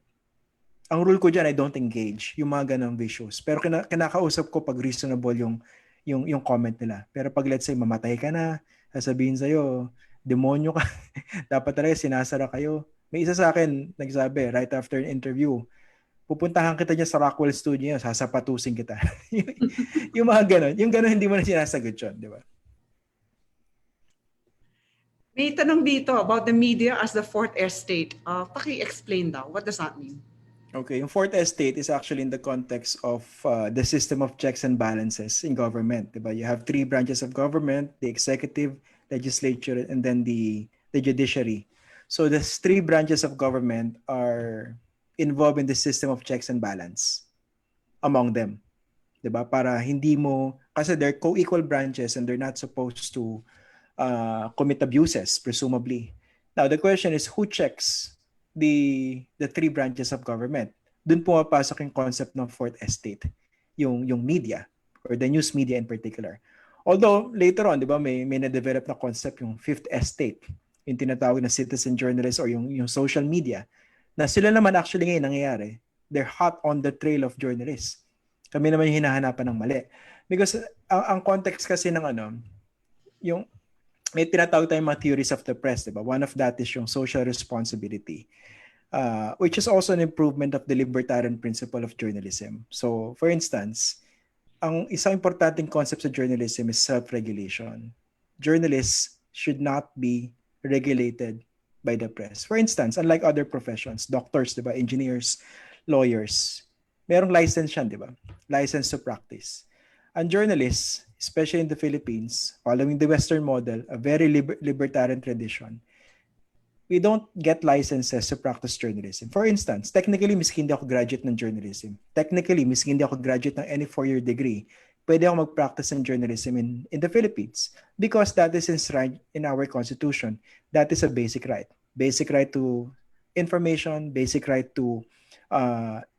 Ang rule ko dyan, I don't engage yung mga ganong vicious. Pero kinakausap ko pag reasonable yung comment nila. Pero pag let's say mamatay ka na, sasabihin sa'yo, demonyo ka, dapat talaga sinasara kayo. May isa sa akin nagsabi right after an interview, pupuntahan kita niya sa Rockwell Studio, sasapatusin kita. Yung mga ganon. Yung ganon, hindi mo na sinasagot yun, di ba? May tanong dito about the media as the fourth estate. Paki-explain daw. What does that mean? Okay, yung fourth estate is actually in the context of the system of checks and balances in government. Diba? You have three branches of government, the executive, legislature, and then the judiciary. So the three branches of government are involved in the system of checks and balance among them. Diba? Para hindi mo, kasi they're co-equal branches and they're not supposed to commit abuses, presumably. Now, the question is, who checks the three branches of government? Doon pumapasok yung concept ng fourth estate, yung media, or the news media in particular. Although, later on, di ba, may na-develop na concept yung fifth estate, yung tinatawag na citizen journalists or yung social media, na sila naman actually ngayon nangyayari, they're hot on the trail of journalists. Kami naman yung hinahanapan ng mali. Because ang context kasi ng yung may tinatawag tayong mga theories of the press, diba? One of that is yung social responsibility, which is also an improvement of the libertarian principle of journalism. So, for instance, ang isang importanteng concept sa journalism is self-regulation. Journalists should not be regulated by the press. For instance, unlike other professions, doctors, diba? Engineers, lawyers, merong license yan, diba? License to practice. And journalists, especially in the Philippines, following the Western model, a very libertarian tradition, we don't get licenses to practice journalism. For instance, technically, miski hindi ako graduate ng journalism. Technically, miski hindi ako graduate ng any 4-year degree, pwede ako mag-practice ng journalism in the Philippines because that is enshrined in our constitution. That is a basic right. Basic right to information, basic right to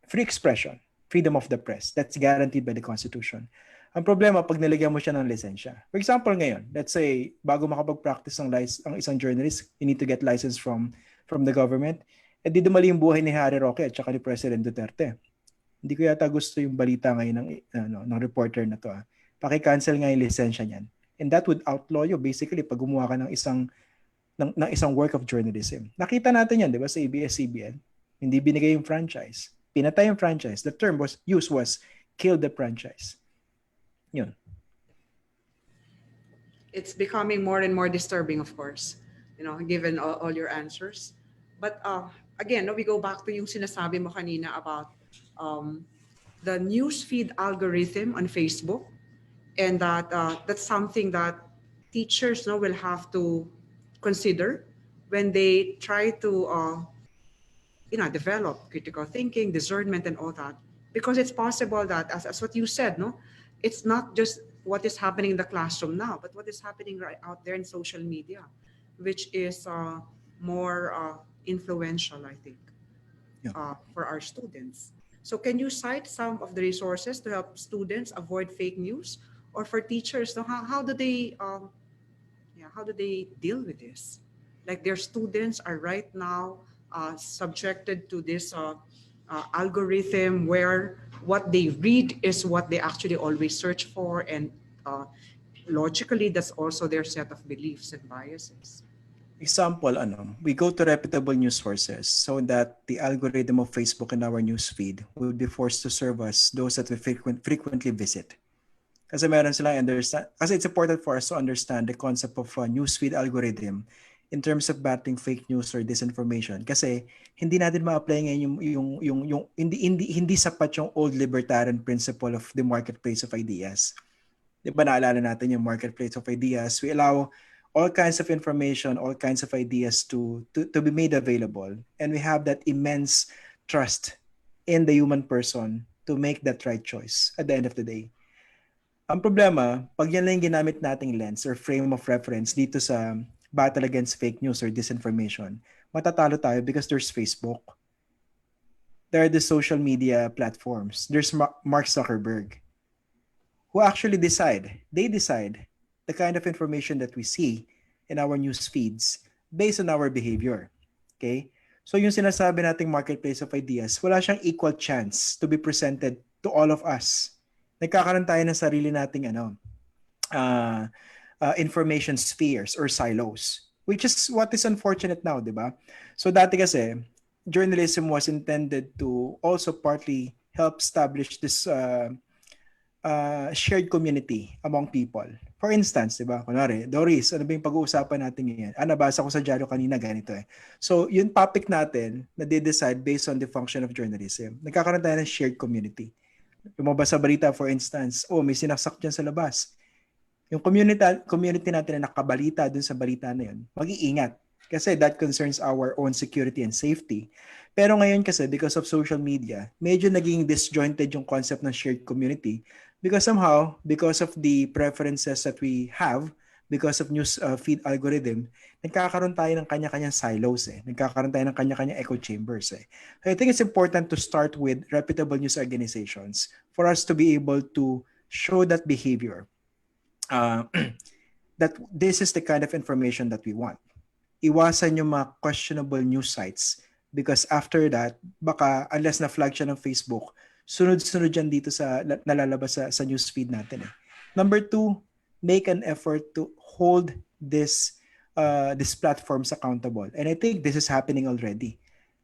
free expression, freedom of the press. That's guaranteed by the constitution. Ang problema, pag nilagyan mo siya ng lisensya. For example, ngayon, let's say, bago makapag-practice ang isang journalist, you need to get license from the government. Eh, di dumali yung buhay ni Harry Roque at saka ni President Duterte. Hindi ko yata gusto yung balita ngayon ng reporter na to. Paki-cancel nga yung lisensya niyan. And that would outlaw you, basically, pag gumawa ka ng isang work of journalism. Nakita natin yan, di ba, sa ABS-CBN. Hindi binigay yung franchise. Pinatay yung franchise. The term used was kill the franchise. Yun. It's becoming more and more disturbing, of course, given all your answers. But again, we go back to yung sinasabi mo kanina about the newsfeed algorithm on Facebook, and that's something that teachers will have to consider when they try to develop critical thinking, discernment, and all that. Because it's possible that, as what you said, it's not just what is happening in the classroom now, but what is happening right out there in social media, which is more influential, I think, for our students. So can you cite some of the resources to help students avoid fake news, or for teachers? So how do they deal with this? Like their students are right now subjected to this algorithm where what they read is what they actually always search for, and logically that's also their set of beliefs and biases. Example, we go to reputable news sources so that the algorithm of Facebook and our news feed will be forced to serve us those that we frequently visit. Kasi meron sila understand, kasi it's important for us to understand the concept of a newsfeed algorithm in terms of battling fake news or disinformation. Kasi hindi natin ma-apply ngayon yung hindi sapat yung old libertarian principle of the marketplace of ideas. Di ba naalala natin yung marketplace of ideas? We allow all kinds of information, all kinds of ideas to be made available. And we have that immense trust in the human person to make that right choice at the end of the day. Ang problema, pag yan lang yung ginamit nating lens or frame of reference dito sa battle against fake news or disinformation, matatalo tayo because there's Facebook. There are the social media platforms. There's Mark Zuckerberg, who actually decide the kind of information that we see in our news feeds based on our behavior. Okay? So yung sinasabi nating marketplace of ideas, wala siyang equal chance to be presented to all of us. Nagkakaroon tayo ng sarili nating information spheres or silos, which is what is unfortunate now, di ba? So dati kasi, journalism was intended to also partly help establish this shared community among people. For instance, di ba? Kunwari, Doris, ano ba yung pag-uusapan natin ngayon? Nabasa ko sa dyaryo kanina ganito eh. So, yung topic natin na de-decide based on the function of journalism. Nagkakaroon tayo ng shared community. Lumabas sa balita, for instance, may sinaksak dyan sa labas. Yung community natin na nakabalita dun sa balita na yun, mag-iingat. Kasi that concerns our own security and safety. Pero ngayon kasi, because of social media, medyo naging disjointed yung concept ng shared community because somehow, because of the preferences that we have, because of news feed algorithm, nagkakaroon tayo ng kanya-kanyang silos eh. Nagkakaroon tayo ng kanya-kanyang echo chambers eh. So I think it's important to start with reputable news organizations for us to be able to show that behavior. That this is the kind of information that we want. Iwasan yung mga questionable news sites because after that, baka unless na-flag siya ng Facebook, sunod-sunod yan dito sa nalalabas sa newsfeed natin. Eh. Number 2, make an effort to hold these platforms accountable. And I think this is happening already.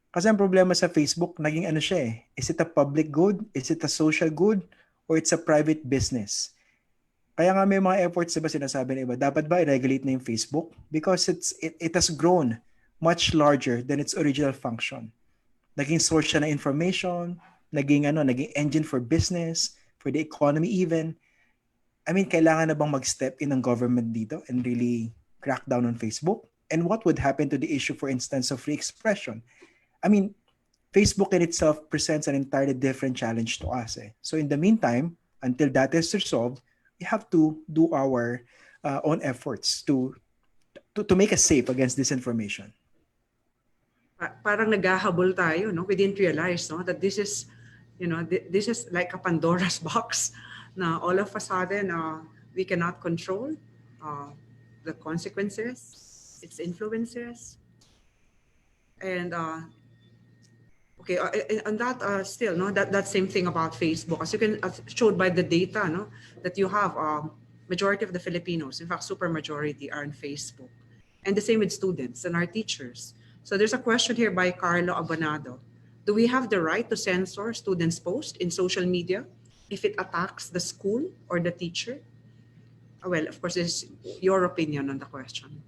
Kasi ang problema sa Facebook, naging ano siya eh. Is it a public good? Is it a social good? Or it's a private business? Kaya nga may mga efforts, diba sinasabi na iba, dapat ba i-regulate na yung Facebook? Because it has grown much larger than its original function. Naging source siya ng information, naging engine for business, for the economy even. I mean, kailangan na bang mag-step in ng government dito and really crack down on Facebook? And what would happen to the issue, for instance, of free expression? I mean, Facebook in itself presents an entirely different challenge to us. Eh. So in the meantime, until that is resolved, we have to do our own efforts to make us safe against disinformation. Parang naghahabol tayo, no? We didn't realize, no, that this is, this is like a Pandora's box. Na all of a sudden, we cannot control the consequences, its influences, and okay, and that still, no, that same thing about Facebook, as you can showed by the data, no, that you have, majority of the Filipinos, in fact, super majority are on Facebook, and the same with students and our teachers. So there's a question here by Carlo Abonado. Do we have the right to censor students' posts in social media if it attacks the school or the teacher? Well, of course, this is your opinion on the question.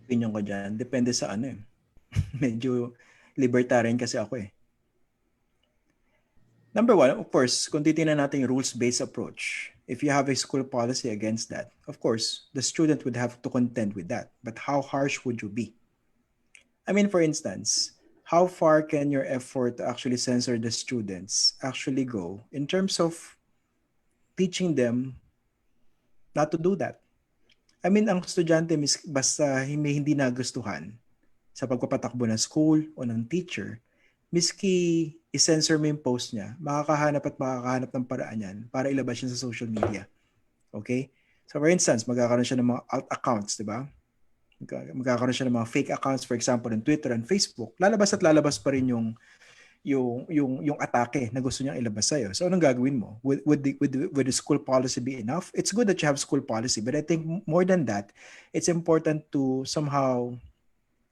Opinion ko dyan, depende sa ano eh. Medyo libertarian kasi ako eh. Number 1, of course, kung titignan natin yung rules-based approach, if you have a school policy against that, of course, the student would have to contend with that. But how harsh would you be? I mean, for instance, how far can your effort to actually censor the students actually go in terms of teaching them not to do that? I mean, ang estudyante basta hindi nagustuhan sa pagpapatakbo ng school o ng teacher, miski i-censor mo yung post niya, makakahanap ng paraan yan para ilabas siya sa social media. Okay? So for instance, magkakaroon siya ng mga alt accounts, di ba? Magkakaroon siya ng mga fake accounts, for example, on Twitter and Facebook. Lalabas pa rin yung atake na gusto niyang ilabas sa'yo. So anong gagawin mo? Would the school policy be enough? It's good that you have school policy, but I think more than that, it's important to somehow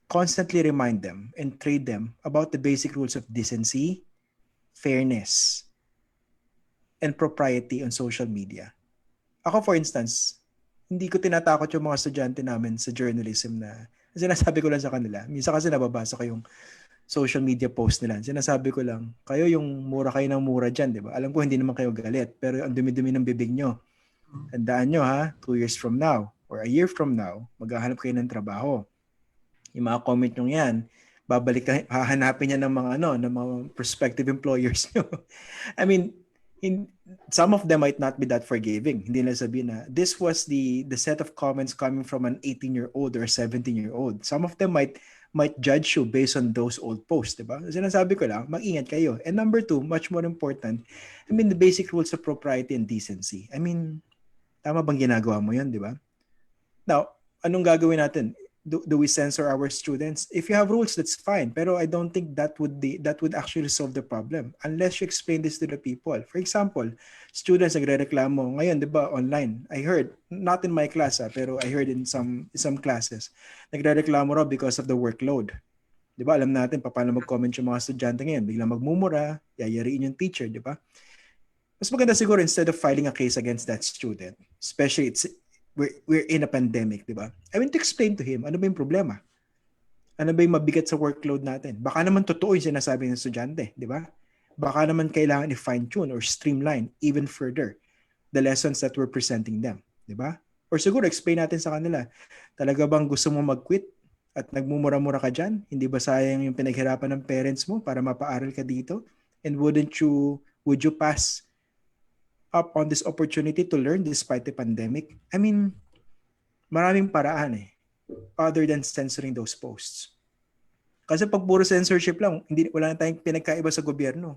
constantly remind them and train them about the basic rules of decency, fairness, and propriety on social media. Ako, for instance, hindi ko tinatakot yung mga estudyante namin sa journalism na sinasabi ko lang sa kanila. Minsan kasi nababasa ko yung social media post nila. Sinasabi ko lang, kayo yung mura kayo ng mura dyan, di ba? Alam ko hindi naman kayo galit, pero ang dumi-dumi ng bibig nyo. Tandaan nyo ha, 2 years from now or a year from now, maghahanap kayo ng trabaho. Yung mga comment nyo yan, hahanapin niya ng mga prospective employers nyo. I mean, some of them might not be that forgiving. Hindi na sabihin na this was the set of comments coming from an 18-year-old or a 17-year-old. Some of them might judge you based on those old posts, diba? Sinasabi ko lang, mag-ingat kayo. And number 2, much more important, I mean, the basic rules of propriety and decency. I mean, tama bang ginagawa mo yun, diba? Now, anong gagawin natin? do we censor our students? If you have rules, that's fine. Pero I don't think that would actually solve the problem unless you explain this to the people. For example, students nagrereklamo ngayon, 'di ba, online. I heard, not in my class, pero I heard in some classes, nagrereklamo raw because of the workload. 'Di ba? Alam natin paano mag-comment yung mga estudyante ngayon. Biglang magmumura, yayariin yung teacher, 'di ba? Mas maganda siguro instead of filing a case against that student, especially we're in a pandemic, di ba? I mean, to explain to him, ano ba yung problema? Ano ba yung mabigat sa workload natin? Baka naman totoo yung sinasabi ng estudyante, di ba? Baka naman kailangan i-fine-tune or streamline even further the lessons that we're presenting them, di ba? Or siguro explain natin sa kanila, talaga bang gusto mo mag-quit at nagmumura-mura ka dyan? Hindi ba sayang yung pinaghirapan ng parents mo para mapaaral ka dito? And would you pass up on this opportunity to learn despite the pandemic? I mean, maraming paraan other than censoring those posts. Kasi pag puro censorship lang, wala na tayong pinagkaiba sa gobyerno.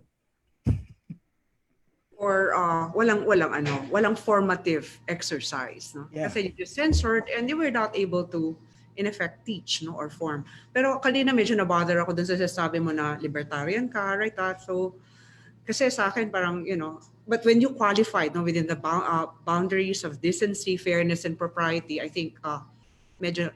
Or walang formative exercise, no? Yeah. Kasi you just censored and you were not able to in effect teach, no, or form. Pero kanina medyo na-bother ako dun sa sasabi mo na libertarian ka, right? So kasi sa akin parang, but when you qualified, no, within the boundaries of decency, fairness, and propriety, I think medyo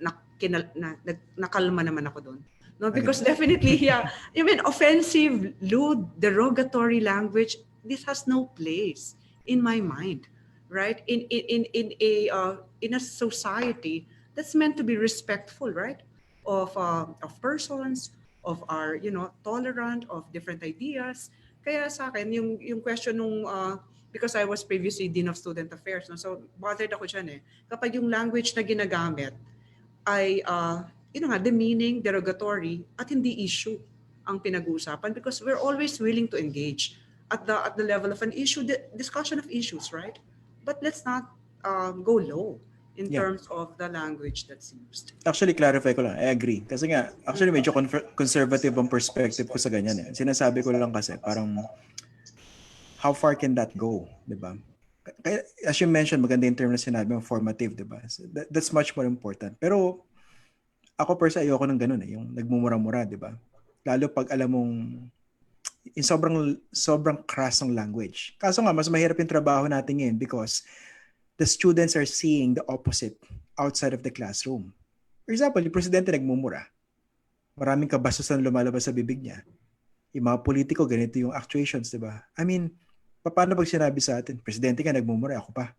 nakalma naman ako doon. No, because definitely, yeah, even offensive, lewd, derogatory language, this has no place in my mind, right? In a society that's meant to be respectful, right, of persons, of our tolerant of different ideas. Kaya sa akin, yung question nung, because I was previously Dean of Student Affairs, no? So bothered ako dyan kapag yung language na ginagamit ay, demeaning, derogatory, at hindi issue ang pinag-uusapan, because we're always willing to engage at the level of an issue, the discussion of issues, right? But let's not go low in terms of the language that's used. Actually, clarify ko lang. I agree. Kasi nga, actually medyo conservative ang perspective ko sa ganyan. Sinasabi ko lang kasi, parang, how far can that go? Diba? Kaya, as you mentioned, maganda yung term na sinabi mo, formative, diba? So that's much more important. Pero, ako personally, ayoko ng ganun yung nagmumura-mura, diba? Lalo pag alam mong, yung sobrang crass ng language. Kaso nga, mas mahirap yung trabaho natin ngayon because the students are seeing the opposite outside of the classroom. For example, yung presidente nagmumura. Maraming kabastusan lumalabas sa bibig niya. Yung mga politiko, ganito yung actuations, di ba? I mean, paano pag sinabi sa atin, presidente ka, nagmumura, ako pa.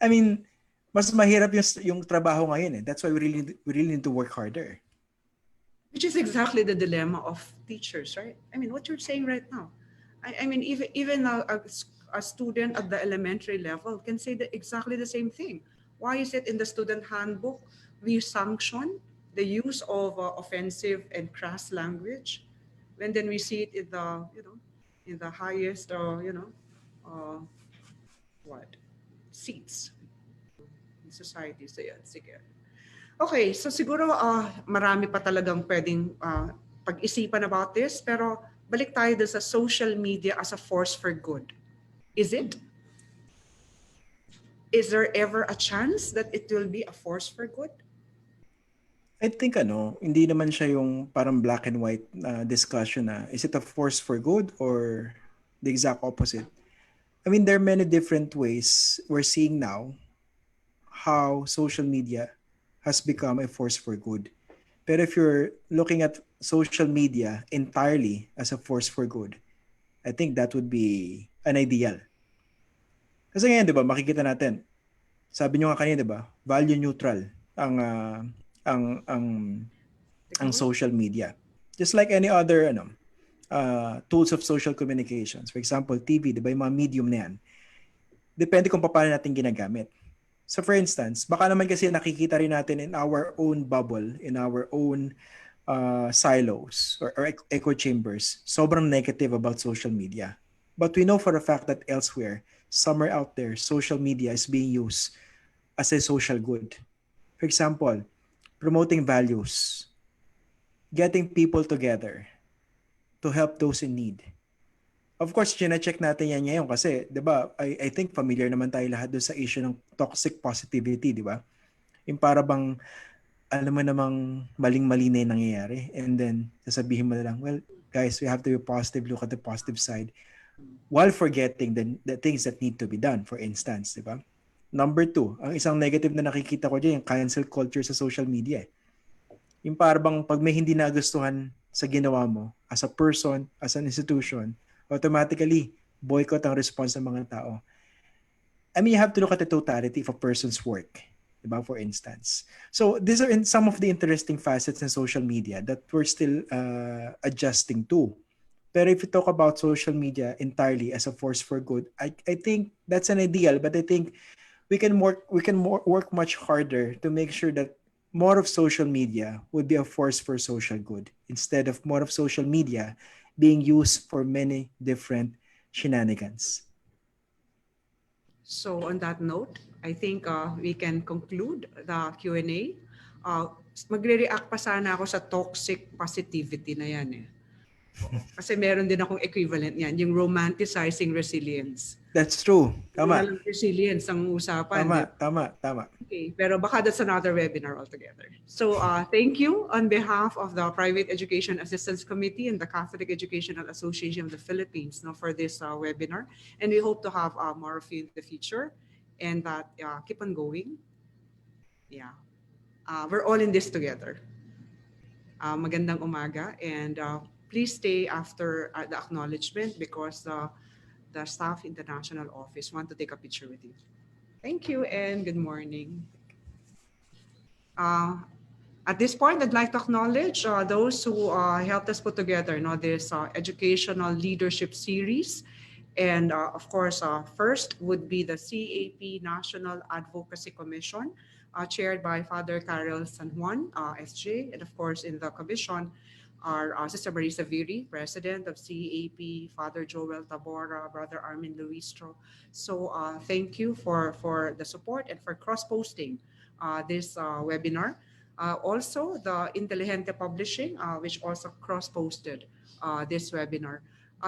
I mean, mas mahirap yung trabaho ngayon. That's why we really need to work harder. Which is exactly the dilemma of teachers, right? I mean, what you're saying right now. I mean, even a student at the elementary level can say exactly the same thing. Why is it in the student handbook we sanction the use of offensive and crass language, when then we see it in the highest seats in society? So yeah, sige. Okay, so siguro marami pa talagang pwedeng pag-isipan about this, pero balik tayo sa social media as a force for good. Is it? Is there ever a chance that it will be a force for good? I think hindi naman siya yung parang black and white discussion is it a force for good or the exact opposite? I mean, there are many different ways we're seeing now how social media has become a force for good. But if you're looking at social media entirely as a force for good, I think that would be an ideal. Kasi ngayon, di ba, makikita natin, sabi nyo nga kanina, di ba, value neutral ang social media. Just like any other tools of social communications. For example, TV, di ba, yung mga medium na yan. Depende kung paano natin ginagamit. So for instance, baka naman kasi nakikita rin natin in our own bubble, in our own silos or echo chambers, sobrang negative about social media. But we know for a fact that elsewhere, somewhere out there, social media is being used as a social good. For example, promoting values, getting people together to help those in need. Of course, check natin yan ngayon kasi, di ba, I think familiar naman tayo lahat doon sa issue ng toxic positivity, di ba? Yung para bang alam mo namang maling-mali na yung nangyayari. And then, sasabihin mo na lang, well, guys, we have to be positive, look at the positive side, while forgetting the things that need to be done, for instance, di ba? Number 2, ang isang negative na nakikita ko dyan, yung cancel culture sa social media. Yung parang pag may hindi nagustuhan sa ginawa mo, as a person, as an institution, automatically, boycott ang response ng mga tao. I mean, you have to look at the totality of a person's work, diba, for instance. So these are some of the interesting facets in social media that we're still adjusting to. Pero if you talk about social media entirely as a force for good, I think that's an ideal, but I think we can work much harder to make sure that more of social media would be a force for social good instead of more of social media being used for many different shenanigans. So on that note, I think we can conclude the Q&A. Magre-react pa sana ako sa toxic positivity na yan eh. Kasi meron din akong equivalent yan, yung romanticizing resilience. That's true. Tama. Walang resilience ang usapan. Tama. Okay, pero baka that's another webinar altogether. So thank you on behalf of the Private Education Assistance Committee and the Catholic Educational Association of the Philippines for this webinar. And we hope to have more of you in the future and that keep on going. Yeah, we're all in this together. Magandang umaga and please stay after the acknowledgement because the staff in the national office want to take a picture with you. Thank you and good morning. At this point, I'd like to acknowledge those who helped us put together this educational leadership series. And of course, first would be the CAP National Advocacy Commission, chaired by Father Carol San Juan, SJ, and of course in the commission, our Sister Marisa Viri, President of CAP, Father Joel Tabora, Brother Armin Luistro. So thank you for the support and for cross-posting this webinar. Also, the Intelligente Publishing, which also cross-posted this webinar.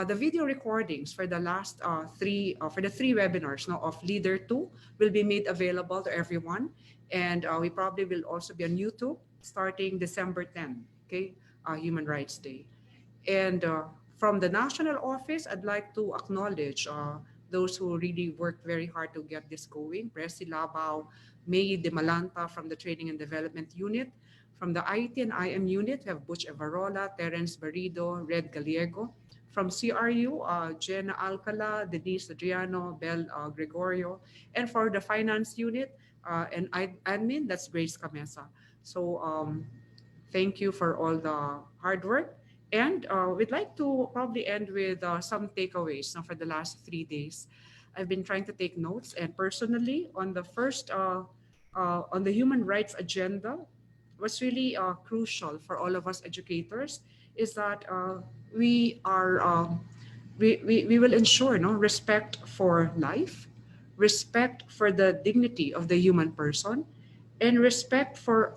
The video recordings for the last three webinars of LIDER 2 will be made available to everyone. And we probably will also be on YouTube starting December 10, okay? Human Rights Day. And from the national office, I'd like to acknowledge those who really worked very hard to get this going. Presi Labao, May de Malanta from the Training and Development Unit. From the IT and IM unit, we have Butch Everola, Terence Barido, Red Gallego. From CRU, Jenna Alcala, Denise Adriano, Bel Gregorio. And for the finance unit and admin, that's Grace Camesa. So thank you for all the hard work. And we'd like to probably end with some takeaways for the last 3 days. I've been trying to take notes, and personally, on the first, on the human rights agenda, what's really crucial for all of us educators is that we will ensure respect for life, respect for the dignity of the human person, and respect for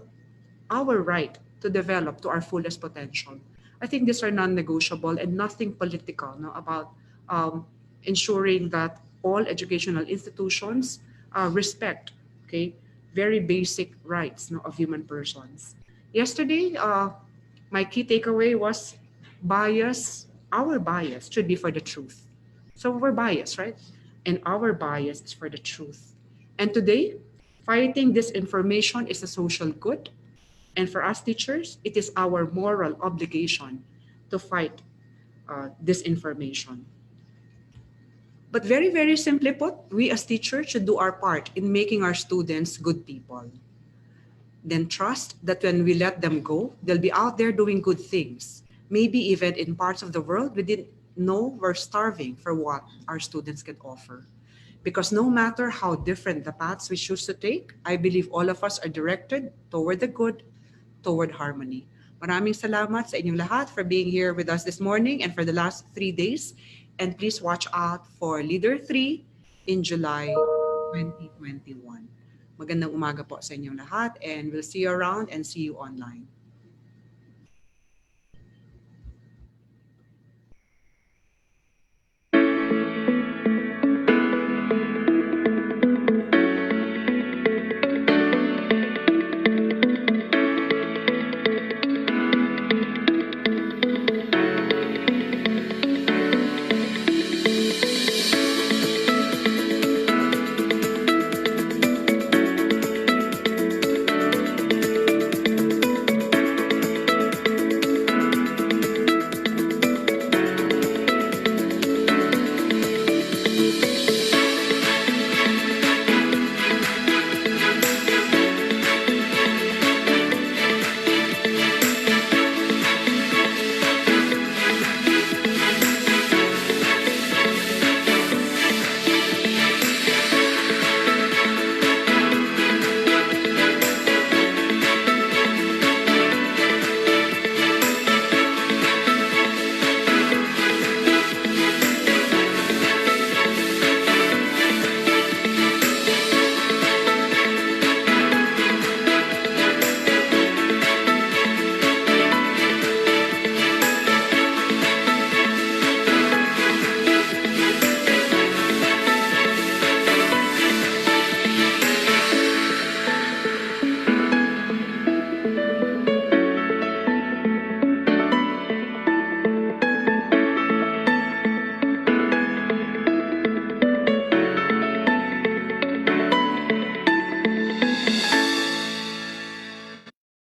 our right to develop to our fullest potential. I think these are non-negotiable and nothing political about ensuring that all educational institutions respect, okay, very basic rights of human persons. Yesterday, my key takeaway was bias. Our bias should be for the truth. So we're biased, right? And our bias is for the truth. And today, fighting disinformation is a social good. And for us teachers, it is our moral obligation to fight disinformation. But very, very simply put, we as teachers should do our part in making our students good people. Then trust that when we let them go, they'll be out there doing good things. Maybe even in parts of the world we didn't know we're starving for what our students can offer. Because no matter how different the paths we choose to take, I believe all of us are directed toward the good, toward harmony. Maraming salamat sa inyong lahat for being here with us this morning and for the last 3 days. And please watch out for LIDER 3 in July 2021. Magandang umaga po sa inyong lahat and we'll see you around and see you online.